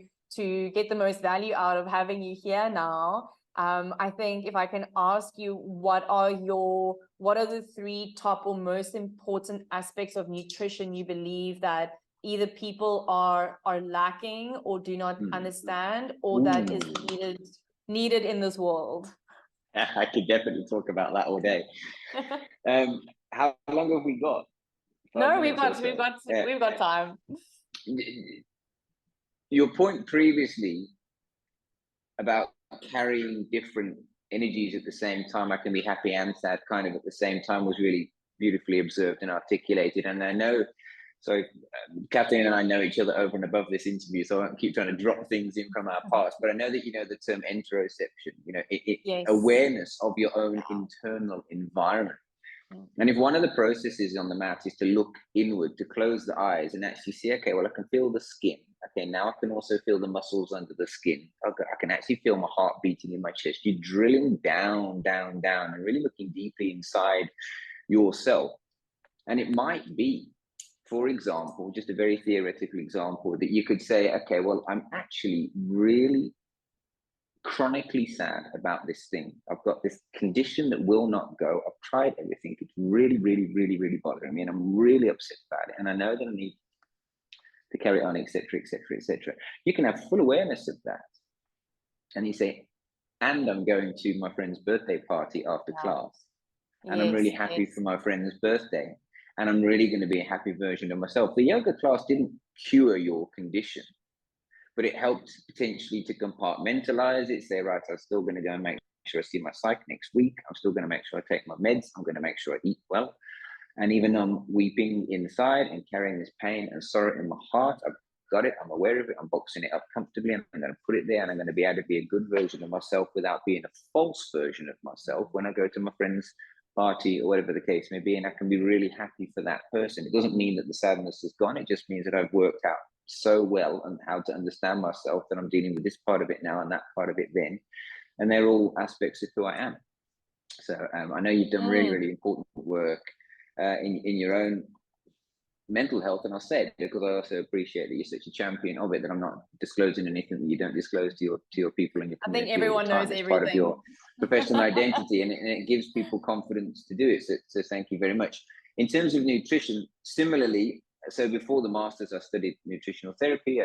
get the most value out of having you here now, I think if I can ask you, what are the 3 top or most important aspects of nutrition you believe that either people are lacking or do not understand, or that is needed in this world? I could definitely talk about that all day. How long have we got? No, we've got time. Your point previously about carrying different energies at the same time, I can be happy and sad kind of at the same time, was really beautifully observed and articulated. And I know, so Kathleen and I know each other over and above this interview, so I won't keep trying to drop things in from our past, but I know that you know the term interoception, you know, yes. Awareness of your own internal environment. And if one of the processes on the mat is to look inward, to close the eyes and actually see, okay, well, I can feel the skin. Okay, now I can also feel the muscles under the skin. Okay, I can actually feel my heart beating in my chest. You're drilling down, down, down, and really looking deeply inside yourself. And it might be, for example, just a very theoretical example, that you could say, okay, well, I'm actually really chronically sad about this thing. I've got this condition that will not go. I've tried everything. It's really, really, really, really bothering me, and I'm really upset about it. And I know that I need to carry on, etc., etc., etc. You can have full awareness of that, and you say, and I'm going to my friend's birthday party after class, and I'm really happy for my friend's birthday, and I'm really going to be a happy version of myself. The yoga class didn't cure your condition, but it helped potentially to compartmentalize it, say, right, I'm still going to go and make sure I see my psych next week. I'm still going to make sure I take my meds. I'm going to make sure I eat well. And even though I'm weeping inside and carrying this pain and sorrow in my heart, I've got it, I'm aware of it, I'm boxing it up comfortably, and I'm going to put it there, and I'm going to be able to be a good version of myself without being a false version of myself when I go to my friend's party or whatever the case may be. And I can be really happy for that person. It doesn't mean that the sadness is gone. It just means that I've worked out so well on how to understand myself that I'm dealing with this part of it now and that part of it then. And they're all aspects of who I am. So I know you've done really, really important work in your own mental health, and I'll say it because I also appreciate that you're such a champion of it, that I'm not disclosing anything that you don't disclose to your people and your community. I think everyone knows everything. It's part of your professional identity, and it gives people confidence to do it. So thank you very much. In terms of nutrition, similarly, so before the masters, I studied nutritional therapy.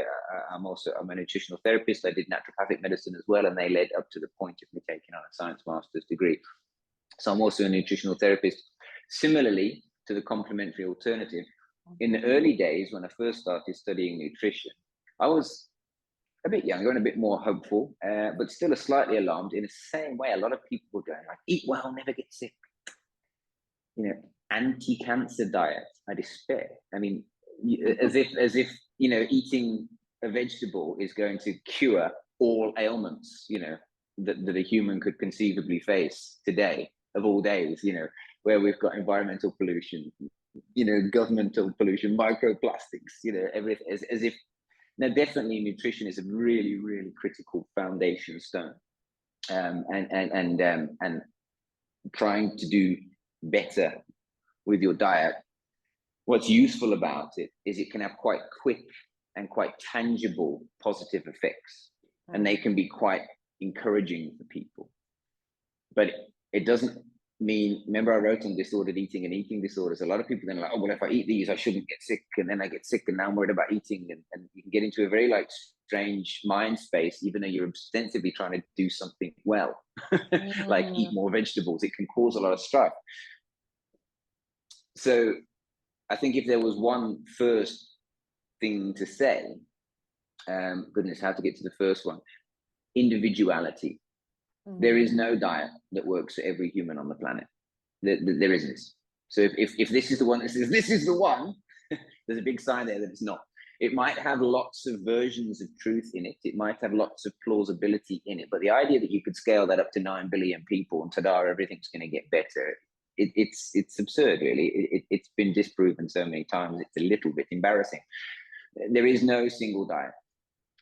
I'm a nutritional therapist. I did naturopathic medicine as well, and they led up to the point of me taking on a science master's degree. So I'm also a nutritional therapist. Similarly to the complementary alternative, in the early days when I first started studying nutrition, I was a bit younger and a bit more hopeful, but still slightly alarmed. In the same way, a lot of people were going like, eat well, never get sick. You know, anti-cancer diet. I despair. I mean, as if you know, eating a vegetable is going to cure all ailments, you know, that a human could conceivably face today, of all days, you know, where we've got environmental pollution, you know, governmental pollution, microplastics, you know, everything, as if. Now, definitely nutrition is a really, really critical foundation stone, and trying to do better with your diet. What's useful about it is it can have quite quick and quite tangible positive effects, and they can be quite encouraging for people. But it doesn't mean, remember I wrote on disordered eating and eating disorders. A lot of people then are like, oh, well, if I eat these, I shouldn't get sick. And then I get sick and now I'm worried about eating. And you can get into a very like strange mind space, even though you're ostensibly trying to do something well, like eat more vegetables. It can cause a lot of strife. So I think if there was one first thing to say, goodness, how to get to the first one? Individuality. There is no diet that works for every human on the planet. There isn't. So if this is the one that says this is the one, there's a big sign there that it's not. It might have lots of versions of truth in it. It might have lots of plausibility in it. But the idea that you could scale that up to 9 billion people and ta-da, everything's going to get better, it's absurd, really. It's been disproven so many times. It's a little bit embarrassing. There is no single diet.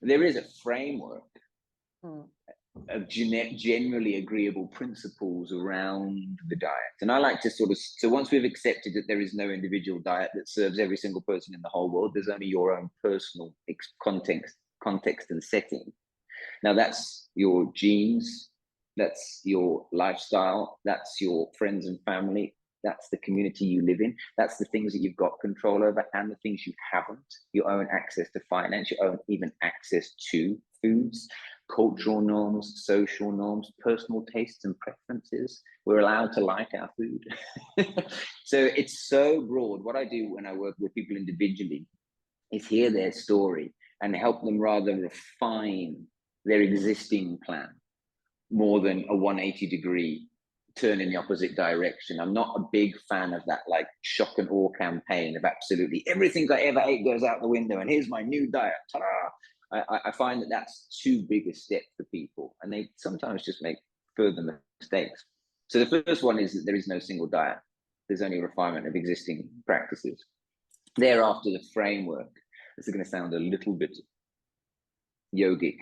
There is a framework of generally agreeable principles around the diet. And I like to so once we've accepted that there is no individual diet that serves every single person in the whole world, there's only your own personal context and setting. Now that's your genes, that's your lifestyle, that's your friends and family, that's the community you live in, that's the things that you've got control over and the things you haven't, your own access to finance, your own even access to foods, cultural norms, social norms, personal tastes and preferences. We're allowed to like our food. So it's so broad. What I do when I work with people individually is hear their story and help them rather refine their existing plan more than a 180-degree turn in the opposite direction. I'm not a big fan of that like shock and awe campaign of absolutely everything I ever ate goes out the window and here's my new diet. Ta-da! I find that that's too big a step for people, and they sometimes just make further mistakes. So the first one is that there is no single diet. There's only a refinement of existing practices. Thereafter, the framework. This is going to sound a little bit yogic,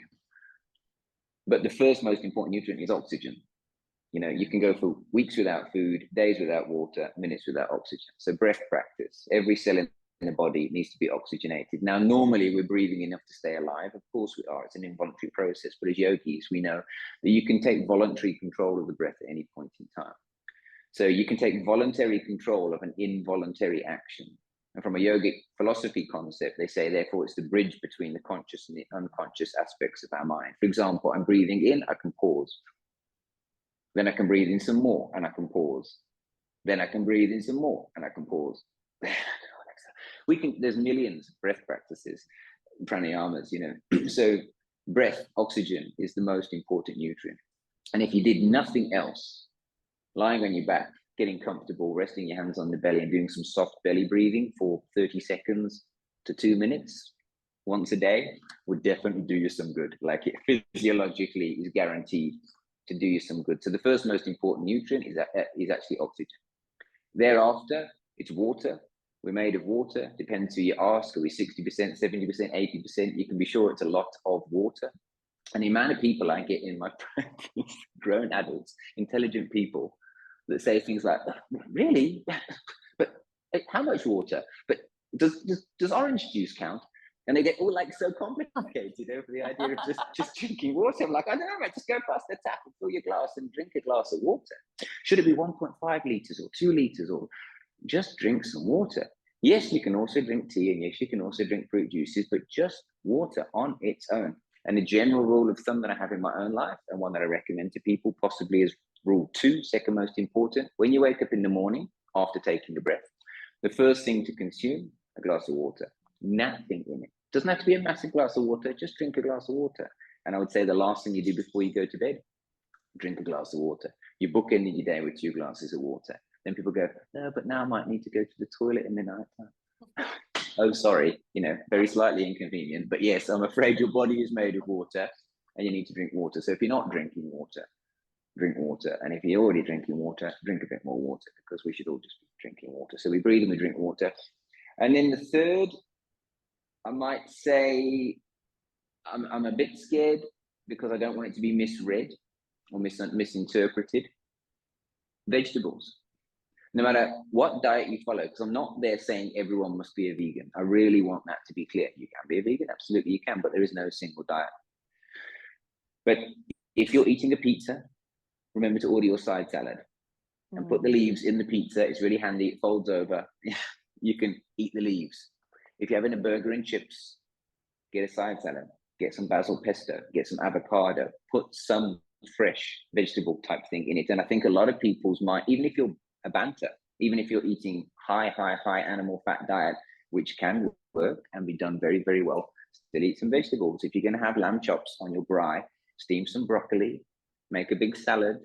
but the first most important nutrient is oxygen. You know, you can go for weeks without food, days without water, minutes without oxygen. So breath practice. Every cell in the body needs to be oxygenated. Now, normally we're breathing enough to stay alive. Of course we are. It's an involuntary process. But as yogis, we know that you can take voluntary control of the breath at any point in time. So you can take voluntary control of an involuntary action. And from a yogic philosophy concept, they say, therefore, it's the bridge between the conscious and the unconscious aspects of our mind. For example, I'm breathing in, I can pause. Then I can breathe in some more and I can pause. Then I can breathe in some more and I can pause. There's millions of breath practices, pranayamas, you know. So breath, oxygen is the most important nutrient. And if you did nothing else, lying on your back, getting comfortable, resting your hands on the belly and doing some soft belly breathing for 30 seconds to 2 minutes once a day would definitely do you some good. Like it physiologically is guaranteed to do you some good. So the first most important nutrient is actually oxygen. Thereafter, it's water. We're made of water. Depends who you ask. Are we 60%, 70%, 80%? You can be sure it's a lot of water. And the amount of people I get in my practice, grown adults, intelligent people, that say things like, really? But how much water? But does orange juice count? And they get all like so complicated over the idea of just drinking water. I'm like, I don't know, man, just go past the tap and fill your glass and drink a glass of water. Should it be 1.5 liters or 2 liters, or just drink some water? Yes, you can also drink tea, and yes, you can also drink fruit juices, but just water on its own. And the general rule of thumb that I have in my own life, and one that I recommend to people possibly is rule 2, second most important. When you wake up in the morning after taking a breath, the first thing to consume, a glass of water. Nothing in it. Doesn't have to be a massive glass of water, just drink a glass of water. And I would say the last thing you do before you go to bed, drink a glass of water. You bookend your day with 2 glasses of water. Then people go, no, but now I might need to go to the toilet in the night time. Oh, sorry, you know, very slightly inconvenient. But yes, I'm afraid your body is made of water and you need to drink water. So if you're not drinking water, drink water. And if you're already drinking water, drink a bit more water, because we should all just be drinking water. So we breathe and we drink water. And then the third, I might say, I'm a bit scared because I don't want it to be misread or misinterpreted. Vegetables. No matter what diet you follow, because I'm not there saying everyone must be a vegan. I really want that to be clear. You can be a vegan, absolutely you can, but there is no single diet. But if you're eating a pizza, remember to order your side salad and put the leaves in the pizza. It's really handy. It folds over. You can eat the leaves. If you're having a burger and chips, get a side salad, get some basil pesto, get some avocado, put some fresh vegetable type thing in it. And I think a lot of people's mind, even if you're a banter, even if you're eating high animal fat diet, which can work and be done very, very well, still eat some vegetables. If you're going to have lamb chops on your braai, steam some broccoli, make a big salad,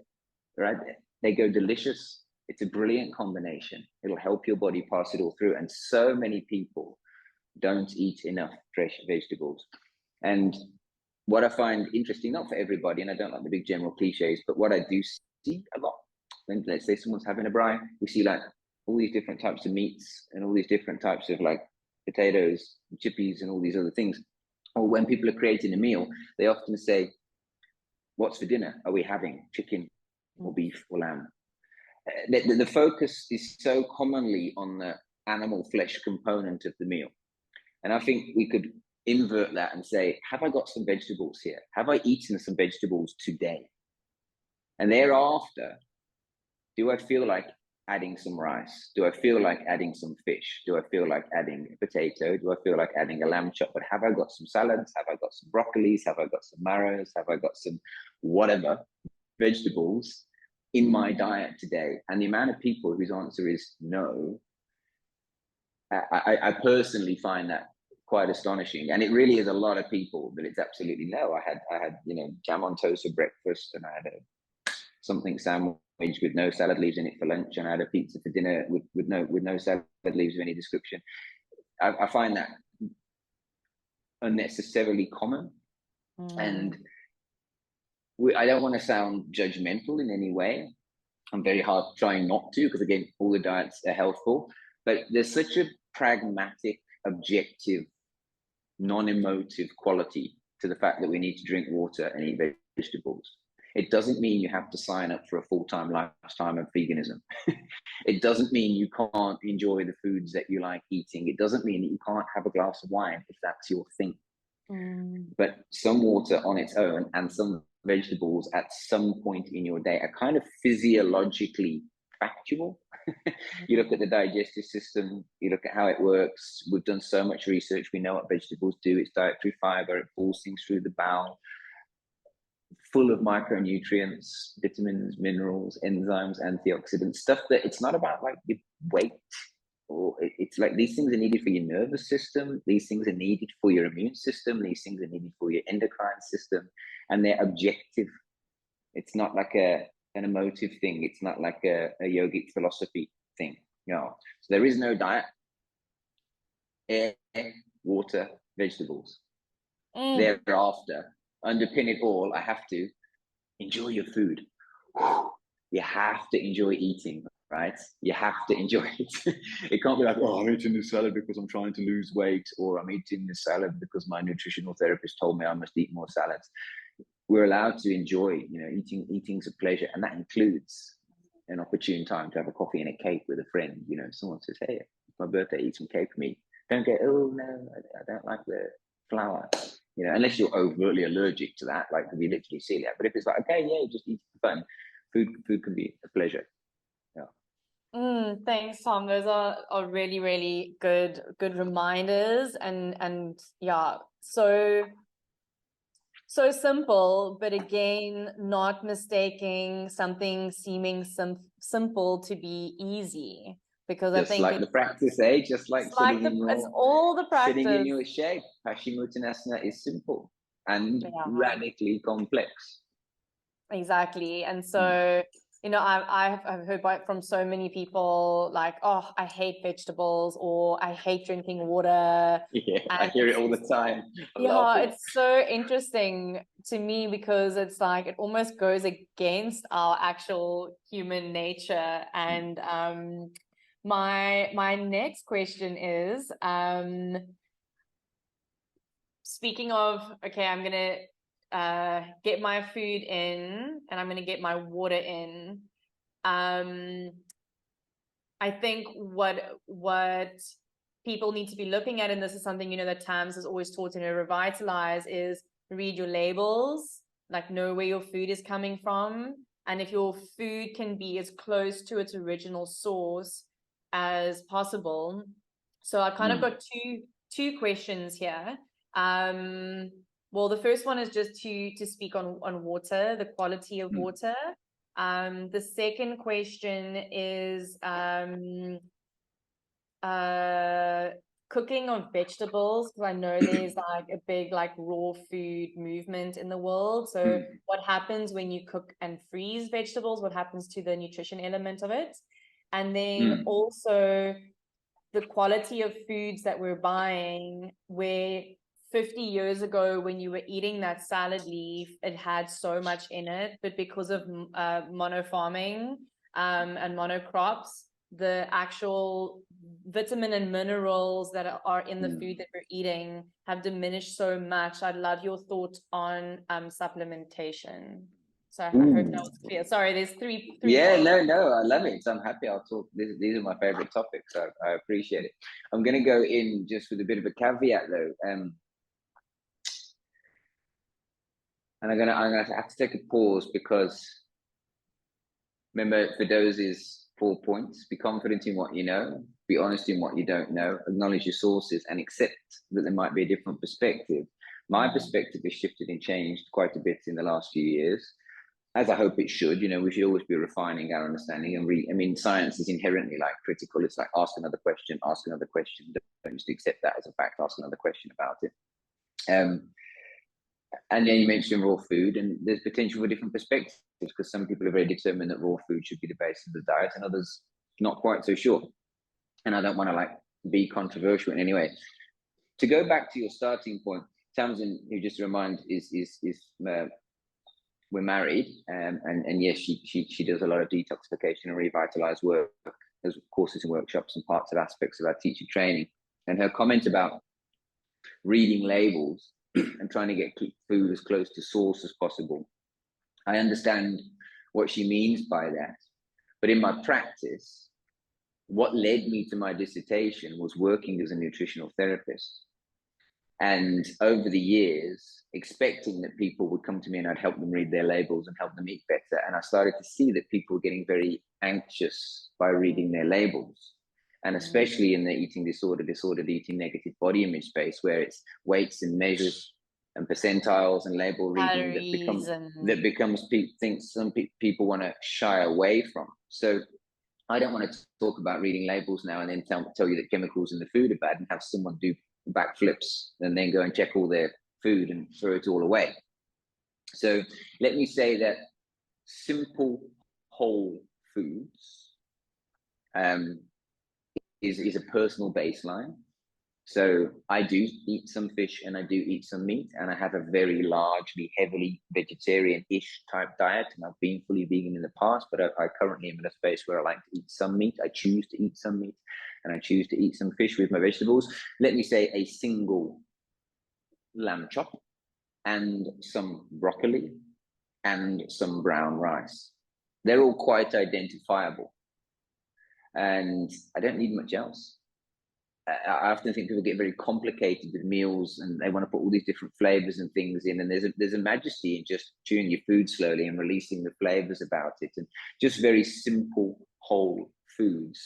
right? They go delicious. It's a brilliant combination. It'll help your body pass it all through. And so many people don't eat enough fresh vegetables. And what I find interesting, not for everybody, and I don't like the big general cliches, but what I do see a lot, when let's say someone's having a braai, we see like all these different types of meats and all these different types of like potatoes, chippies, and all these other things. Or when people are creating a meal, they often say, what's for dinner? Are we having chicken or beef or lamb? The focus is so commonly on the animal flesh component of the meal. And I think we could invert that and say, have I got some vegetables here? Have I eaten some vegetables today? And thereafter, do I feel like adding some rice? Do I feel like adding some fish? Do I feel like adding a potato? Do I feel like adding a lamb chop? But have I got some salads? Have I got some broccolis? Have I got some marrows? Have I got some whatever vegetables in my diet today? And the amount of people whose answer is no, I personally find that quite astonishing. And it really is a lot of people that it's absolutely no. I had jam on toast for breakfast, and I had something sandwich with no salad leaves in it for lunch, and I had a pizza for dinner with no salad leaves of any description. I find that unnecessarily common. And I don't want to sound judgmental in any way. I'm very hard trying not to, because again, all the diets are healthful, but there's such a pragmatic, objective, non-emotive quality to the fact that we need to drink water and eat vegetables. It doesn't mean you have to sign up for a full-time lifetime of veganism. It doesn't mean you can't enjoy the foods that you like eating. It doesn't mean that you can't have a glass of wine if that's your thing. But some water on its own and some vegetables at some point in your day are kind of physiologically factual. You look at the digestive system, you look at how it works. We've done so much research. We know what vegetables do. It's dietary fiber. It pulls things through the bowel, full of micronutrients, vitamins, minerals, enzymes, antioxidants, stuff that it's not about like your weight, or it's like these things are needed for your nervous system. These things are needed for your immune system. These things are needed for your endocrine system, and they're objective. It's not like an emotive thing. It's not like a yogic philosophy thing. So there is no diet. Air, water, vegetables. Thereafter, underpin it all, I have to enjoy your food. You have to enjoy eating, right? You have to enjoy it. It can't be like, oh, I'm eating this salad because I'm trying to lose weight, or I'm eating this salad because my nutritional therapist told me I must eat more salads. We're allowed to enjoy, eating's a pleasure, and that includes an opportune time to have a coffee and a cake with a friend. Someone says, hey, it's my birthday, eat some cake with me. Don't get, oh no, I don't like the flour. Unless you're overtly allergic to that, like could be literally celiac. But if it's like, okay, yeah, just eat for fun, food can be a pleasure. Thanks, Tom. Those are really, really good reminders, and yeah, so simple, but again, not mistaking something seeming simple to be easy. Because just I think like the practice, just like it's all the practice. Sitting in your shape. Paschimottanasana is simple and radically complex. Exactly. And so, I've heard from so many people like, oh, I hate vegetables, or I hate drinking water. Yeah, I hear it all the time. It's so interesting to me, because it's like it almost goes against our actual human nature. And my next question is, speaking of, okay, I'm gonna get my food in and I'm gonna get my water in. I think what people need to be looking at, and this is something that Tams has always taught in Revitalize, is read your labels, like know where your food is coming from, and if your food can be as close to its original source as possible. So I kind of got two questions here. Well, the first one is just to speak on water, the quality of water. The second question is cooking of vegetables, because I know there's like a big like raw food movement in the world. So what happens when you cook and freeze vegetables? What happens to the nutrition element of it? And then also the quality of foods that we're buying, where 50 years ago when you were eating that salad leaf, it had so much in it, but because of mono farming and monocrops, the actual vitamin and minerals that are in the food that we're eating have diminished so much. I'd love your thoughts on supplementation. So I hope that was clear. Sorry, there's three Yeah, parts. no, I love it. So I'm happy. I'll talk. These are my favorite topics. So I appreciate it. I'm going to go in just with a bit of a caveat, though. And I'm gonna have to take a pause, because remember, Fedosi's 4 points: be confident in what you know, be honest in what you don't know, acknowledge your sources, and accept that there might be a different perspective. My perspective has shifted and changed quite a bit in the last few years, as I hope it should. We should always be refining our understanding. And science is inherently like critical. It's like ask another question, don't just accept that as a fact, ask another question about it. And then you mentioned raw food, and there's potential for different perspectives, because some people are very determined that raw food should be the base of the diet, and others not quite so sure. And I don't want to be controversial in any way. To go back to your starting point, Tamsin, who just remind is we're married, and yes, she does a lot of detoxification and revitalized work, as courses and workshops and parts of aspects of our teacher training. And her comment about reading labels and trying to keep food as close to source as possible, I understand what she means by that. But in my practice, what led me to my dissertation was working as a nutritional therapist. And over the years, expecting that people would come to me and I'd help them read their labels and help them eat better. And I started to see that people were getting very anxious by reading their labels. And especially in the eating disordered eating, negative body image space, where it's weights and measures and percentiles and label reading that becomes things some people want to shy away from. So I don't want to talk about reading labels now and then tell you that chemicals in the food are bad, and have someone do backflips and then go and check all their food and throw it all away. So let me say that simple whole foods is a personal baseline. So I do eat some fish and I do eat some meat, and I have a very largely heavily vegetarian-ish type diet, and I've been fully vegan in the past, but I currently am in a space where I like to eat some meat. I choose to eat some meat, and I choose to eat some fish with my vegetables. Let me say a single lamb chop and some broccoli and some brown rice. They're all quite identifiable, and I don't need much else. I often think people get very complicated with meals, and they want to put all these different flavors and things in. And there's a majesty in just chewing your food slowly and releasing the flavors about it. And just very simple whole foods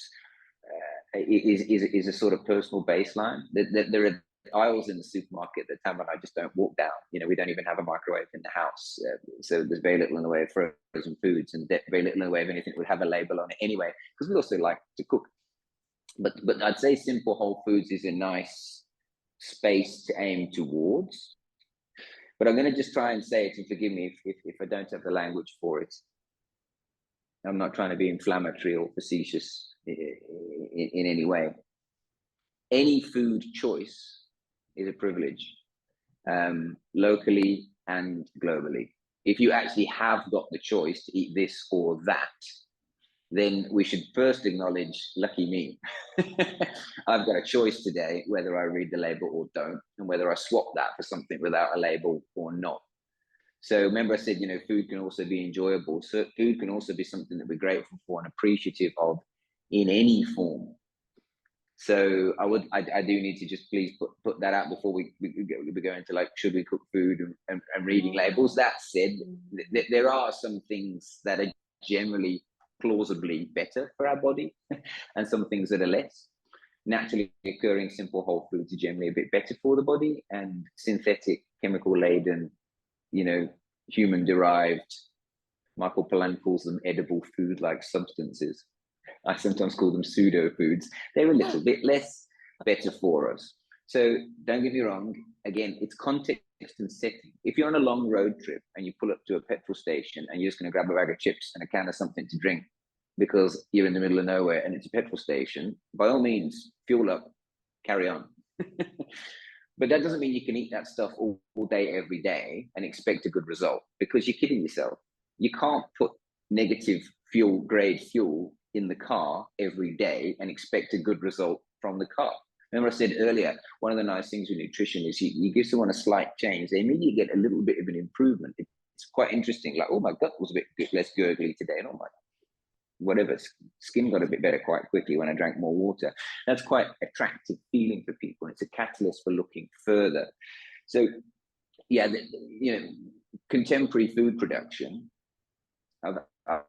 is a sort of personal baseline. There are aisles in the supermarket that Tam and I just don't walk down. We don't even have a microwave in the house, so there's very little in the way of frozen foods, and very little in the way of anything that would have a label on it anyway, because we also like to cook. But I'd say simple whole foods is a nice space to aim towards. But I'm going to just try and say it, and forgive me if I don't have the language for it. I'm not trying to be inflammatory or facetious in any way. Any food choice is a privilege, locally and globally. If you actually have got the choice to eat this or that, then we should first acknowledge, lucky me. I've got a choice today whether I read the label or don't, and whether I swap that for something without a label or not. So remember I said, food can also be enjoyable. So food can also be something that we're grateful for and appreciative of in any form. So I do need to just please put that out before we go into should we cook food and reading labels. That said, there are some things that are generally plausibly better for our body and some things that are less. Naturally occurring simple whole foods are generally a bit better for the body, and synthetic, chemical laden, human derived, Michael Pollan calls them edible food like substances, I sometimes call them pseudo foods. They're a little bit less better for us. So don't get me wrong. Again, it's context and setting. If you're on a long road trip and you pull up to a petrol station and you're just going to grab a bag of chips and a can of something to drink because you're in the middle of nowhere and it's a petrol station, by all means, fuel up, carry on. But that doesn't mean you can eat that stuff all day, every day and expect a good result, because you're kidding yourself. You can't put negative grade fuel in the car every day and expect a good result from the car. Remember I said earlier, one of the nice things with nutrition is you give someone a slight change, they immediately get a little bit of an improvement. It's quite interesting. Like, oh, my gut was a bit less gurgly today, and oh my, whatever, skin got a bit better quite quickly when I drank more water. That's quite attractive feeling for people. It's a catalyst for looking further. So yeah, contemporary food production, I've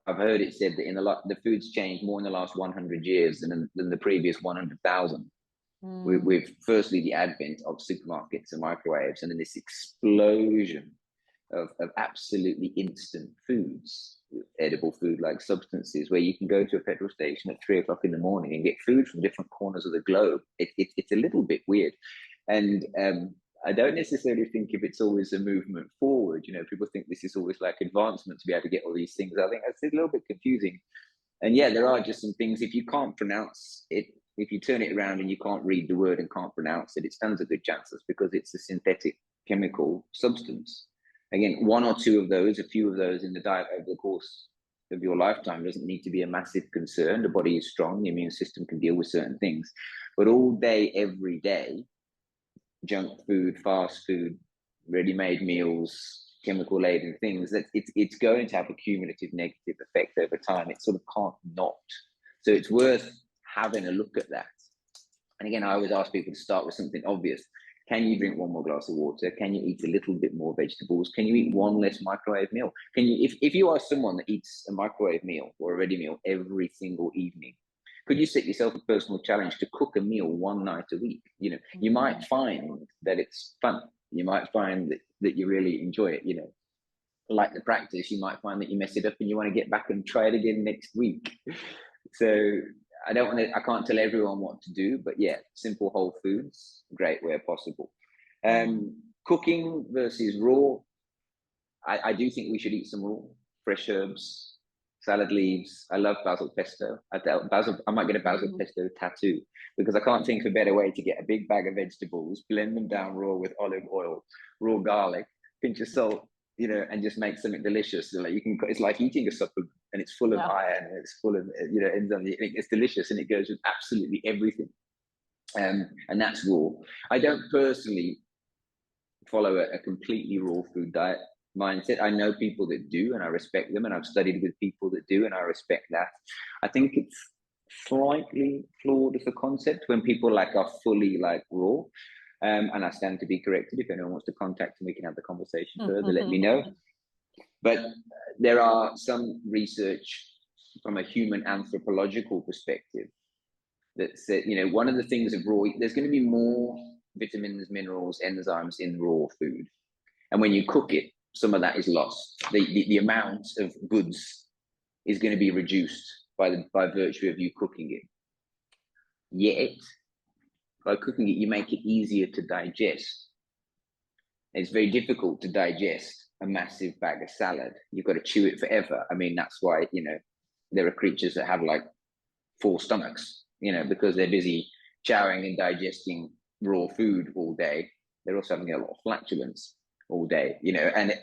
heard it said that the food's changed more in the last 100 years than the previous 100,000. With firstly the advent of supermarkets and microwaves, and then this explosion of absolutely instant foods, edible food-like substances, where you can go to a petrol station at 3 o'clock in the morning and get food from different corners of the globe. It's a little bit weird, and I don't necessarily think if it's always a movement forward. People think this is always like advancement to be able to get all these things. I think that's a little bit confusing. And yeah, there are just some things, if you can't pronounce it, if you turn it around and you can't read the word and can't pronounce it, it stands a good chance because it's a synthetic chemical substance. Again, one or two of those, a few of those in the diet over the course of your lifetime doesn't need to be a massive concern. The body is strong, the immune system can deal with certain things. But all day, every day, junk food, fast food, ready-made meals, chemical-laden things, that it's going to have a cumulative negative effect over time. It sort of can't not. So it's worth having a look at that. And again, I always ask people to start with something obvious. Can you drink one more glass of water? Can you eat a little bit more vegetables? Can you eat one less microwave meal? Can you, if you are someone that eats a microwave meal or a ready meal every single evening, could you set yourself a personal challenge to cook a meal one night a week? You might find that it's fun. You might find that you really enjoy it. Like the practice, you might find that you mess it up and you want to get back and try it again next week. So I can't tell everyone what to do, but yeah, simple whole foods, great where possible. Cooking versus raw, I do think we should eat some raw, fresh herbs, salad leaves. I love basil pesto. I might get a basil pesto tattoo, because I can't think of a better way to get a big bag of vegetables, blend them down raw with olive oil, raw garlic, pinch of salt, and just make something delicious. So it's like eating a supplement, and it's full of iron, and it's full of enzymes. It's delicious, and it goes with absolutely everything. And that's raw. I don't personally follow a completely raw food diet mindset. I know people that do, and I respect them, and I've studied with people that do, and I respect that. I think it's slightly flawed as a concept when people are fully raw. And I stand to be corrected. If anyone wants to contact me, we can have the conversation further, let me know. But there are some research from a human anthropological perspective that said, one of the things of raw, there's going to be more vitamins, minerals, enzymes in raw food. And when you cook it, some of that is lost. The amount of goods is going to be reduced by virtue of you cooking it. Yet, by cooking it, you make it easier to digest. It's very difficult to digest a massive bag of salad. You've got to chew it forever. I mean, that's why, there are creatures that have 4 stomachs, because they're busy chowing and digesting raw food all day. They're also having a lot of flatulence all day, and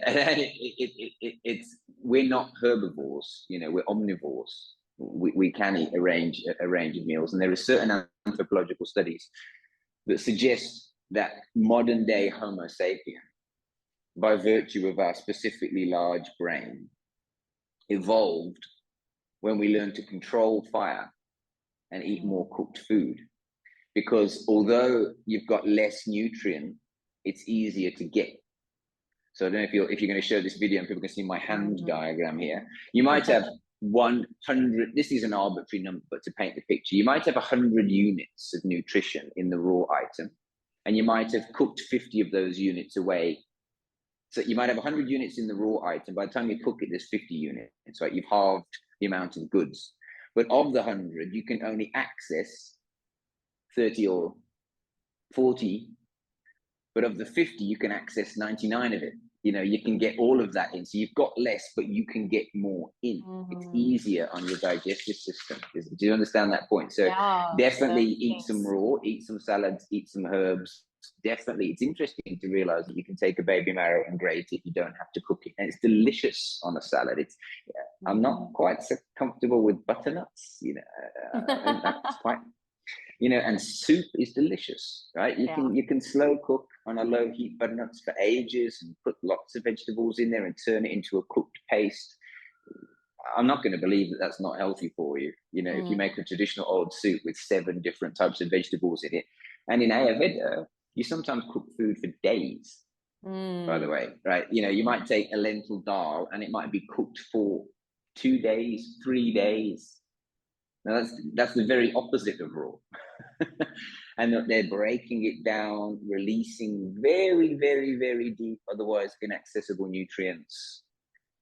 it's we're not herbivores, we're omnivores. We can eat a range of meals, and there are certain anthropological studies that suggest that modern day Homo sapien, by virtue of our specifically large brain, evolved when we learned to control fire and eat more cooked food. Because although you've got less nutrient, it's easier to get. So I don't know if you're going to show this video and people can see my hand diagram here. You might have 100, this is an arbitrary number, but to paint the picture, you might have 100 units of nutrition in the raw item, and you might have cooked 50 of those units away. So you might have 100 units in the raw item. By the time you cook it, there's 50 units, right? You've halved the amount of goods. But of the 100, you can only access 30 or 40. But of the 50, you can access 99 of it. You know, you can get all of that in. So you've got less, but you can get more in. It's easier on your digestive system. Do you understand that point? So definitely eat some raw, eat some salads, eat some herbs. Definitely. It's interesting to realize that you can take a baby marrow and grate it. You don't have to cook it. And it's delicious on a salad. I'm not quite so comfortable with butternuts, you know, and that's quite, you know, and soup is delicious, right? You can slow cook on a low heat butternuts for ages and put lots of vegetables in there and turn it into a cooked paste. I'm not going to believe that that's not healthy for you. You know, if you make a traditional old soup with 7 different types of vegetables in it, and in Ayurveda, you sometimes cook food for days, by the way, right? You know, you might take a lentil dal and it might be cooked for 2 days, 3 days. Now that's the very opposite of raw. And they're breaking it down, releasing very, very, very deep, otherwise inaccessible nutrients.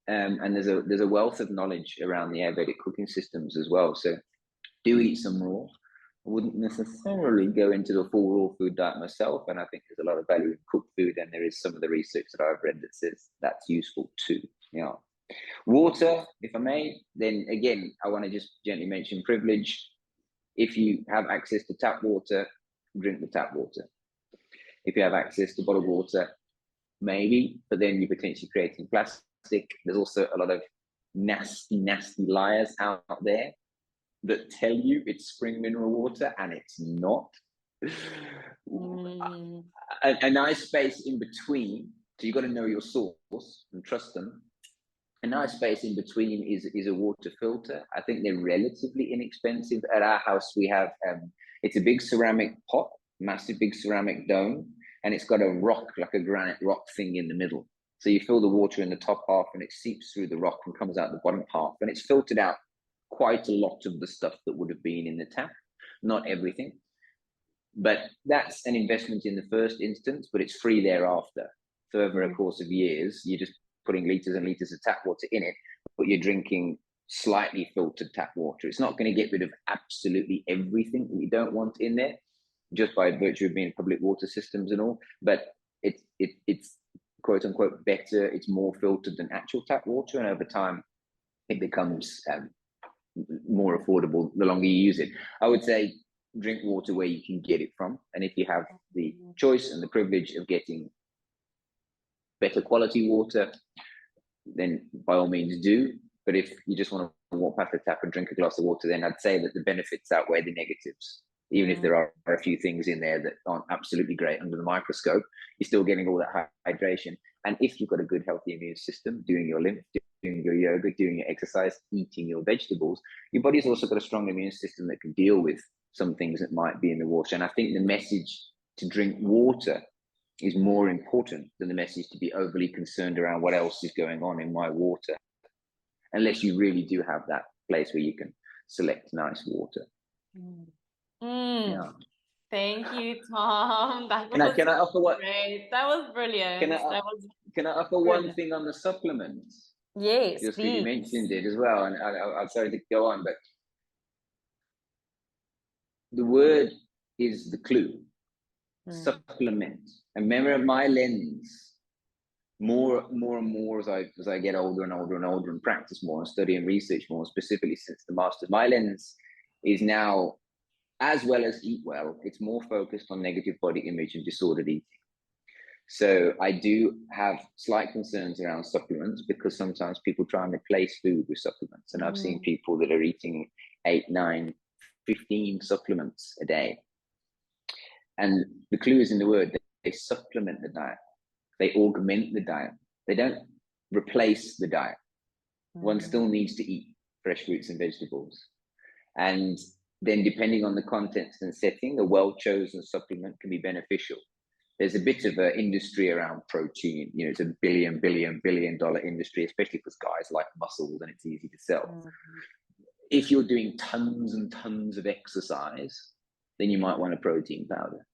And there's a wealth of knowledge around the Ayurvedic cooking systems as well. So do eat some raw. I wouldn't necessarily go into the full raw food diet myself, and I think there's a lot of value in cooked food, and there is some of the research that I've read that says that's useful too. Yeah. Water, if I may, then again, I want to just gently mention privilege. If you have access to tap water, drink the tap water. If you have access to bottled water, maybe, but then you're potentially creating plastic. There's also a lot of nasty, nasty liars out there that tell you it's spring mineral water, and it's not. A nice space in between, so you've got to know your source and trust them. A nice space in between is a water filter. I think they're relatively inexpensive. At our house, we have, it's a big ceramic pot, massive big ceramic dome, and it's got a rock, like a granite rock thing in the middle. So you fill the water in the top half and it seeps through the rock and comes out the bottom half, and it's filtered out quite a lot of the stuff that would have been in the tap, not everything. But that's an investment in the first instance, but it's free thereafter. So over a course of years, you're just putting liters and liters of tap water in it, but you're drinking slightly filtered tap water. It's not going to get rid of absolutely everything that you don't want in there, just by virtue of being public water systems and all. But it's quote unquote better. It's more filtered than actual tap water, and over time, it becomes more affordable the longer you use it. I would say drink water where you can get it from, and if you have the choice and the privilege of getting better quality water, then by all means do. But if you just want to walk past the tap and drink a glass of water, then I'd say that the benefits outweigh the negatives. Even if there are a few things in there that aren't absolutely great under the microscope, you're still getting all that hydration. And if you've got a good, healthy immune system, doing your lymph, doing your yoga, doing your exercise, eating your vegetables, your body's also got a strong immune system that can deal with some things that might be in the water. And I think the message to drink water is more important than the message to be overly concerned around what else is going on in my water, unless you really do have that place where you can select nice water. Yeah. Thank you, Tom. That was can I offer what? Great. That was brilliant. Can I offer one thing on the supplements? Yes, just because you mentioned it as well, and I'm sorry to go on, but the word is the clue. Supplement. And remember, my lens, more and more as I get older and older and older and practice more and study and research more, specifically since the Masters, my lens is now, as well as eat well, it's more focused on negative body image and disordered eating. So I do have slight concerns around supplements, because sometimes people try and replace food with supplements. And I've seen people that are eating 8, 9, 15 supplements a day. And the clue is in the word. They supplement the diet. They augment the diet. They don't replace the diet. One still needs to eat fresh fruits and vegetables. And then depending on the context and setting, a well-chosen supplement can be beneficial. There's a bit of an industry around protein. You know, it's a billion dollar industry, especially because guys like muscles and it's easy to sell. If you're doing tons and tons of exercise, then you might want a protein powder.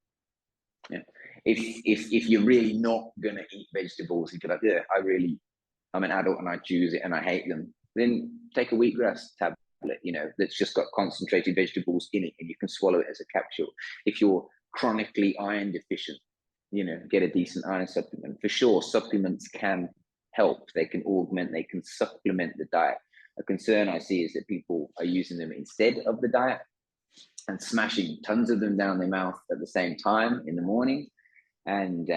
Yeah. If you're really not gonna eat vegetables, if you're like, I'm an adult and I choose it and I hate them, then take a wheatgrass tablet you know, that's just got concentrated vegetables in it and you can swallow it as a capsule. If you're chronically iron deficient, you know, get a decent iron supplement. For sure, supplements can help. They can augment, they can supplement the diet. A concern I see is that people are using them instead of the diet and smashing tons of them down their mouth at the same time in the morning. And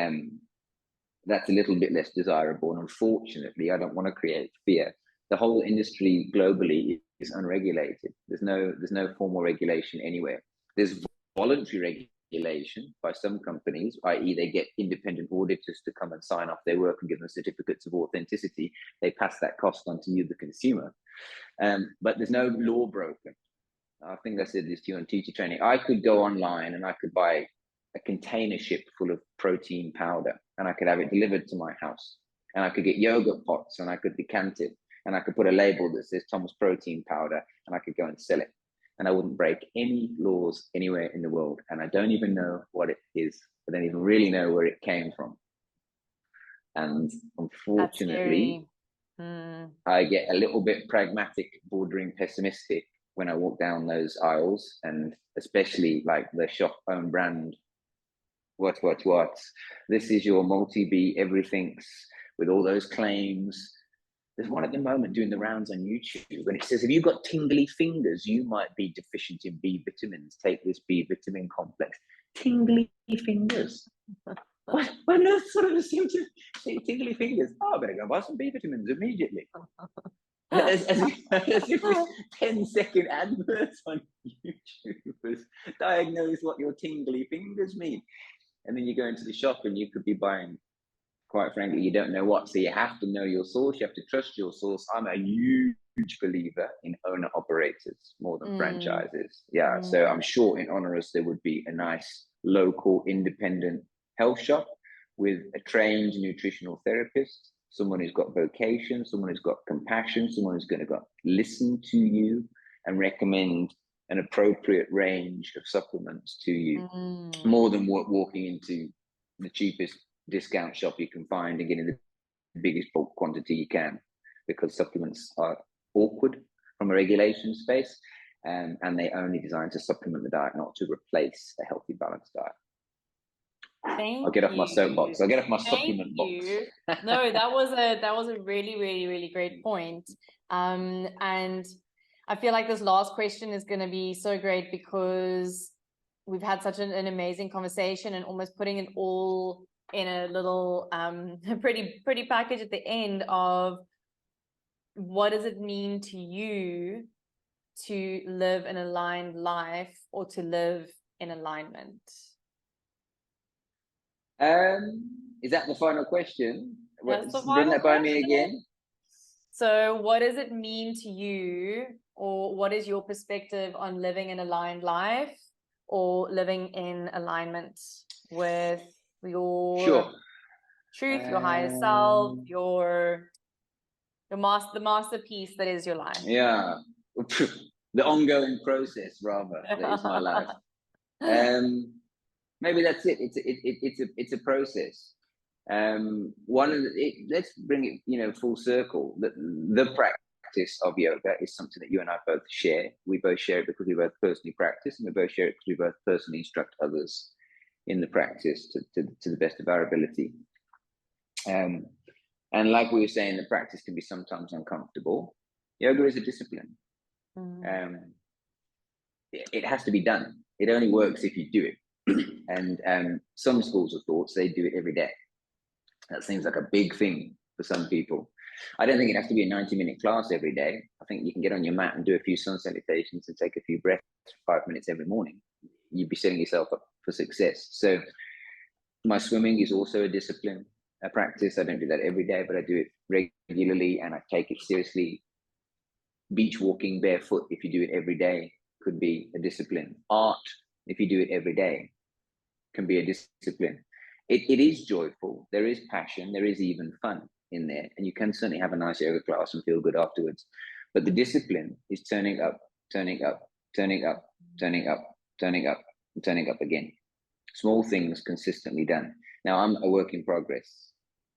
that's a little bit less desirable. And unfortunately, I don't want to create fear. The whole industry globally is unregulated. There's no formal regulation anywhere. There's voluntary regulation by some companies, i.e. they get independent auditors to come and sign off their work and give them certificates of authenticity. They pass that cost on to you, the consumer. But there's no law broken. I think I said this to you on teacher training. I could go online and I could buy a container ship full of protein powder and I could have it delivered to my house. And I could get yogurt pots and I could decant it. And I could put a label that says Thomas Protein Powder and I could go and sell it. And I wouldn't break any laws anywhere in the world. And I don't even know what it is. I don't even really know where it came from. And unfortunately, I get a little bit pragmatic, bordering pessimistic when I walk down those aisles, and especially like the shop own brand, what. This is your multi-B everything's with all those claims. There's one at the moment doing the rounds on YouTube, and it says, if you've got tingly fingers, you might be deficient in B vitamins. Take this B vitamin complex. Tingly fingers. When there's sort of a symptom, tingly fingers, oh, I better go buy some B vitamins immediately. As if this 10-second adverts on YouTube diagnose what your tingly fingers mean. And then you go into the shop and you could be buying, quite frankly, you don't know what. So you have to know your source. You have to trust your source. I'm a huge believer in owner operators more than franchises. Yeah. So I'm sure in Honoris there would be a nice local independent health shop with a trained nutritional therapist, someone who's got vocation, someone who's got compassion, someone who's going to listen to you and recommend an appropriate range of supplements to you, more than walking into the cheapest discount shop you can find and getting the biggest bulk quantity you can, because supplements are awkward from a regulation space, and they only designed to supplement the diet, not to replace a healthy, balanced diet. I'll get off my soapbox. I'll get off my supplement box. No, that was a really great point. And I feel like this last question is going to be so great because we've had such an amazing conversation, and almost putting it all in a little pretty package at the end of what does it mean to you to live an aligned life, or to live in alignment? Is that the final question? That's the final run that by question. me again. So what does it mean to you, or what is your perspective on living an aligned life, or living in alignment with your truth, your higher self, the masterpiece that is your life? Yeah, the ongoing process, rather, that is my life. Maybe that's it. It's a process. Let's bring it, full circle. The practice of yoga is something that you and I both share. We both share it because we both personally practice, and we both share it because we both personally instruct others in the practice to the best of our ability. And like we were saying, the practice can be sometimes uncomfortable. Yoga is a discipline. It has to be done. It only works if you do it. And some schools of thought, they do it every day. That seems like a big thing for some people. I don't think it has to be a 90-minute class every day. I think you can get on your mat and do a few sun salutations and take a few breaths for 5 minutes every morning. You'd be setting yourself up for success. So my swimming is also a discipline, a practice. I don't do that every day, but I do it regularly and I take it seriously. Beach walking barefoot, if you do it every day, could be a discipline. Art, if you do it every day, can be a discipline. It is joyful. There is passion. There is even fun in there. And you can certainly have a nice yoga class and feel good afterwards. But the discipline is turning up, turning up, turning up, turning up, turning up, and turning up again. Small things consistently done. Now, I'm a work in progress.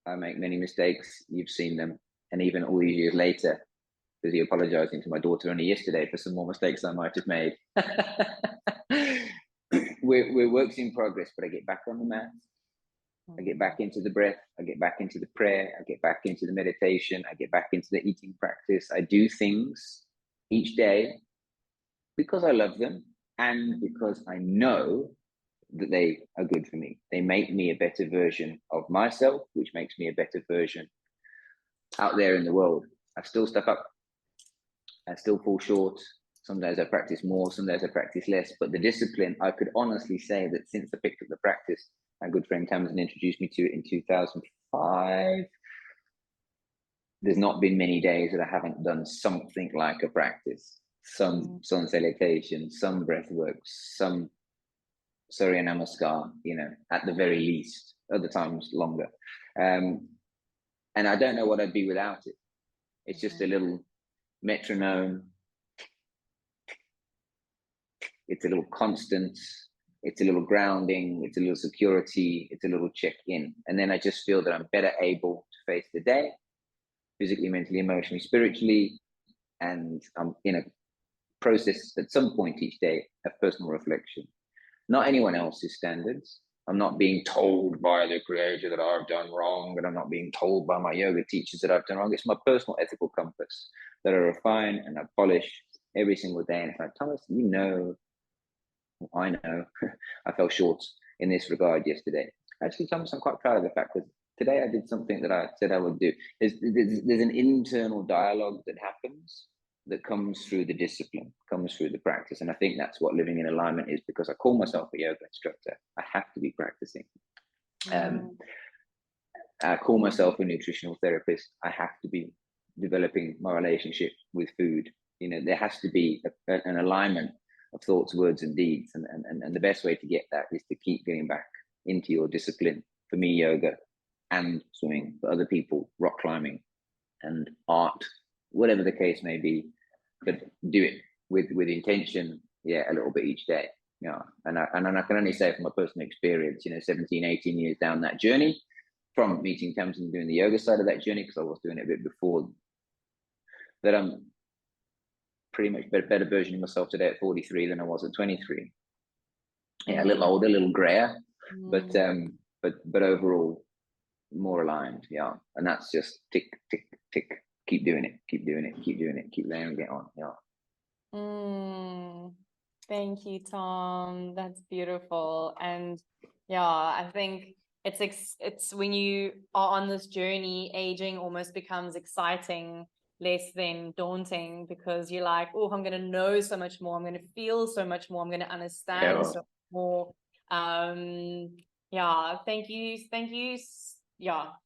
I make many mistakes. You've seen them. And even all these years later, busy apologizing to my daughter only yesterday for some more mistakes I might have made. We're works in progress, but I get back on the mat. I get back into the breath. I get back into the prayer. I get back into the meditation. I get back into the eating practice. I do things each day because I love them and because I know that they are good for me. They make me a better version of myself, which makes me a better version out there in the world. I still step up. I still fall short. Some days I practice more, some days I practice less. But the discipline, I could honestly say that since I picked up the practice, my good friend Tamsin introduced me to it in 2005. There's not been many days that I haven't done something like a practice. Some sun salutation, some breath work, some Surya Namaskar, you know, at the very least, other times longer. And I don't know what I'd be without it. It's just a little metronome. It's a little constant. It's a little grounding. It's a little security. It's a little check-in. And then I just feel that I'm better able to face the day, physically, mentally, emotionally, spiritually. And I'm in a process at some point each day of personal reflection. Not anyone else's standards. I'm not being told by the creator that I've done wrong, and I'm not being told by my yoga teachers that I've done wrong. It's my personal ethical compass that I refine and I polish every single day. And if I, Thomas, you know, I know, I fell short in this regard yesterday. Actually, Thomas, I'm quite proud of the fact that today I did something that I said I would do. There's an internal dialogue that happens that comes through the discipline, comes through the practice. And I think that's what living in alignment is, because I call myself a yoga instructor. I have to be practicing. I call myself a nutritional therapist. I have to be developing my relationship with food. You know, there has to be an alignment of thoughts, words, and deeds. And the best way to get that is to keep getting back into your discipline. For me, yoga and swimming. For other people, rock climbing and art, whatever the case may be, but do it with intention, a little bit each day. And I can only say from my personal experience, 17, 18 years down that journey, from meeting Tamsin and doing the yoga side of that journey, because I was doing it a bit before, that I'm pretty much a better version of myself today at 43 than I was at 23. A little older, a little grayer, but overall more aligned. And that's just tick, tick, tick. Keep doing it, keep doing it, keep doing it, keep there and get on. Thank you, Tom. That's beautiful. And I think it's when you are on this journey, aging almost becomes exciting, less than daunting, because you're like, oh, I'm going to know so much more, I'm going to feel so much more, I'm going to understand so much more.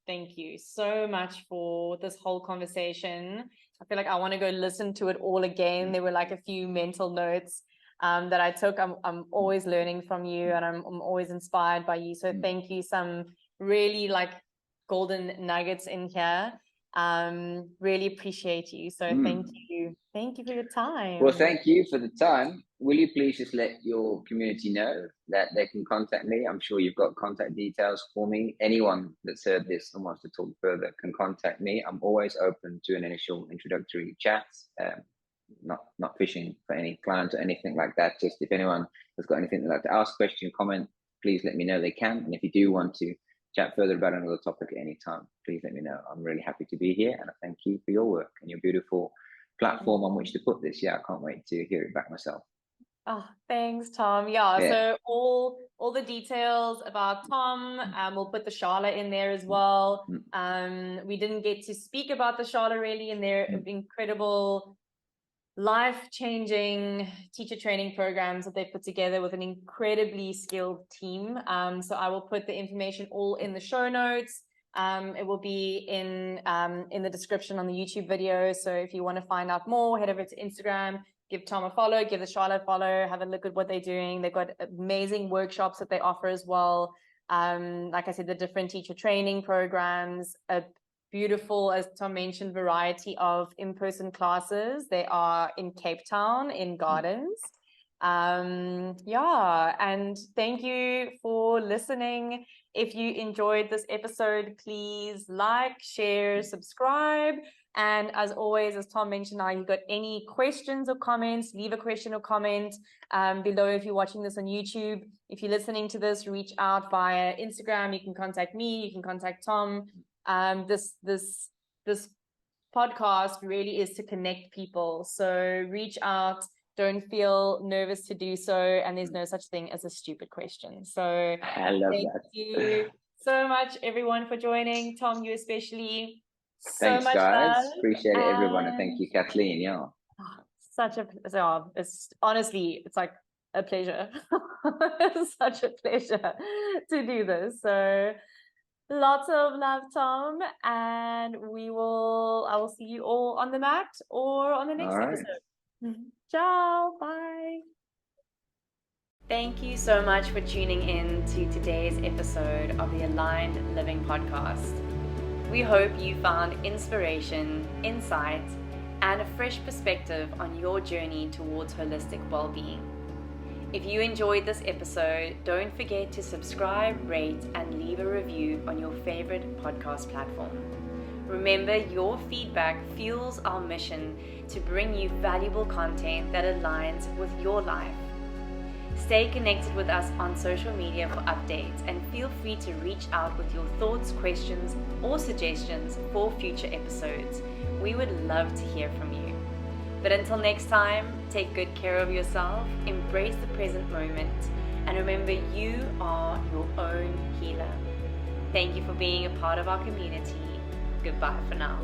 Thank you so much for this whole conversation. I feel like I want to go listen to it all again. There were like a few mental notes that I took. I'm always learning from you, and I'm always inspired by you. So thank you. Some really like golden nuggets in here. Really appreciate you. So thank you for your time. Well, thank you for the time. Will you please just let your community know that they can contact me? I'm sure you've got contact details for me. Anyone that's heard this and wants to talk further can contact me. I'm always open to an initial introductory chat. Not fishing for any clients or anything like that. Just if anyone has got anything they'd like to ask, question, comment, please let me know. They can. And if you do want to chat further about another topic at any time, please let me know. I'm really happy to be here, and I thank you for your work and your beautiful platform on which to put this. I can't wait to hear it back myself. Oh, thanks, Tom. So all the details about Tom, we'll put the Shala in there as well. We didn't get to speak about the Shala really, and their incredible life-changing teacher training programs that they put together with an incredibly skilled team. So I will put the information all in the show notes. It will be in the description on the YouTube video. So if you want to find out more, head over to Instagram, give Tom a follow, give the Charlotte a follow, have a look at what they're doing. They've got amazing workshops that they offer as well. Like I said, the different teacher training programs, a beautiful, as Tom mentioned, variety of in-person classes. They are in Cape Town in Gardens. And thank you for listening. If you enjoyed this episode, please like, share, subscribe, And as always, as Tom mentioned, now you've got any questions or comments, leave a question or comment below if you're watching this on YouTube. If you're listening to this, reach out via Instagram. You can contact me, you can contact Tom. This podcast really is to connect people. So reach out, don't feel nervous to do so, and there's no such thing as a stupid question. So I love thank that. you so much, everyone, for joining. Tom, you especially. Thanks, so much guys. love. Appreciate it, everyone, and thank you, Kathleen. Yeah, it's honestly, it's like a pleasure. It's such a pleasure to do this. So lots of love, Tom, and I will see you all on the mat or on the next episode. Ciao, bye. Thank you so much for tuning in to today's episode of the Aligned Living Podcast. We hope you found inspiration, insight, and a fresh perspective on your journey towards holistic well-being. If you enjoyed this episode, don't forget to subscribe, rate, and leave a review on your favorite podcast platform. Remember, your feedback fuels our mission to bring you valuable content that aligns with your life. Stay connected with us on social media for updates, and feel free to reach out with your thoughts, questions, or suggestions for future episodes. We would love to hear from you. But until next time, take good care of yourself, embrace the present moment, and remember, you are your own healer. Thank you for being a part of our community. Goodbye for now.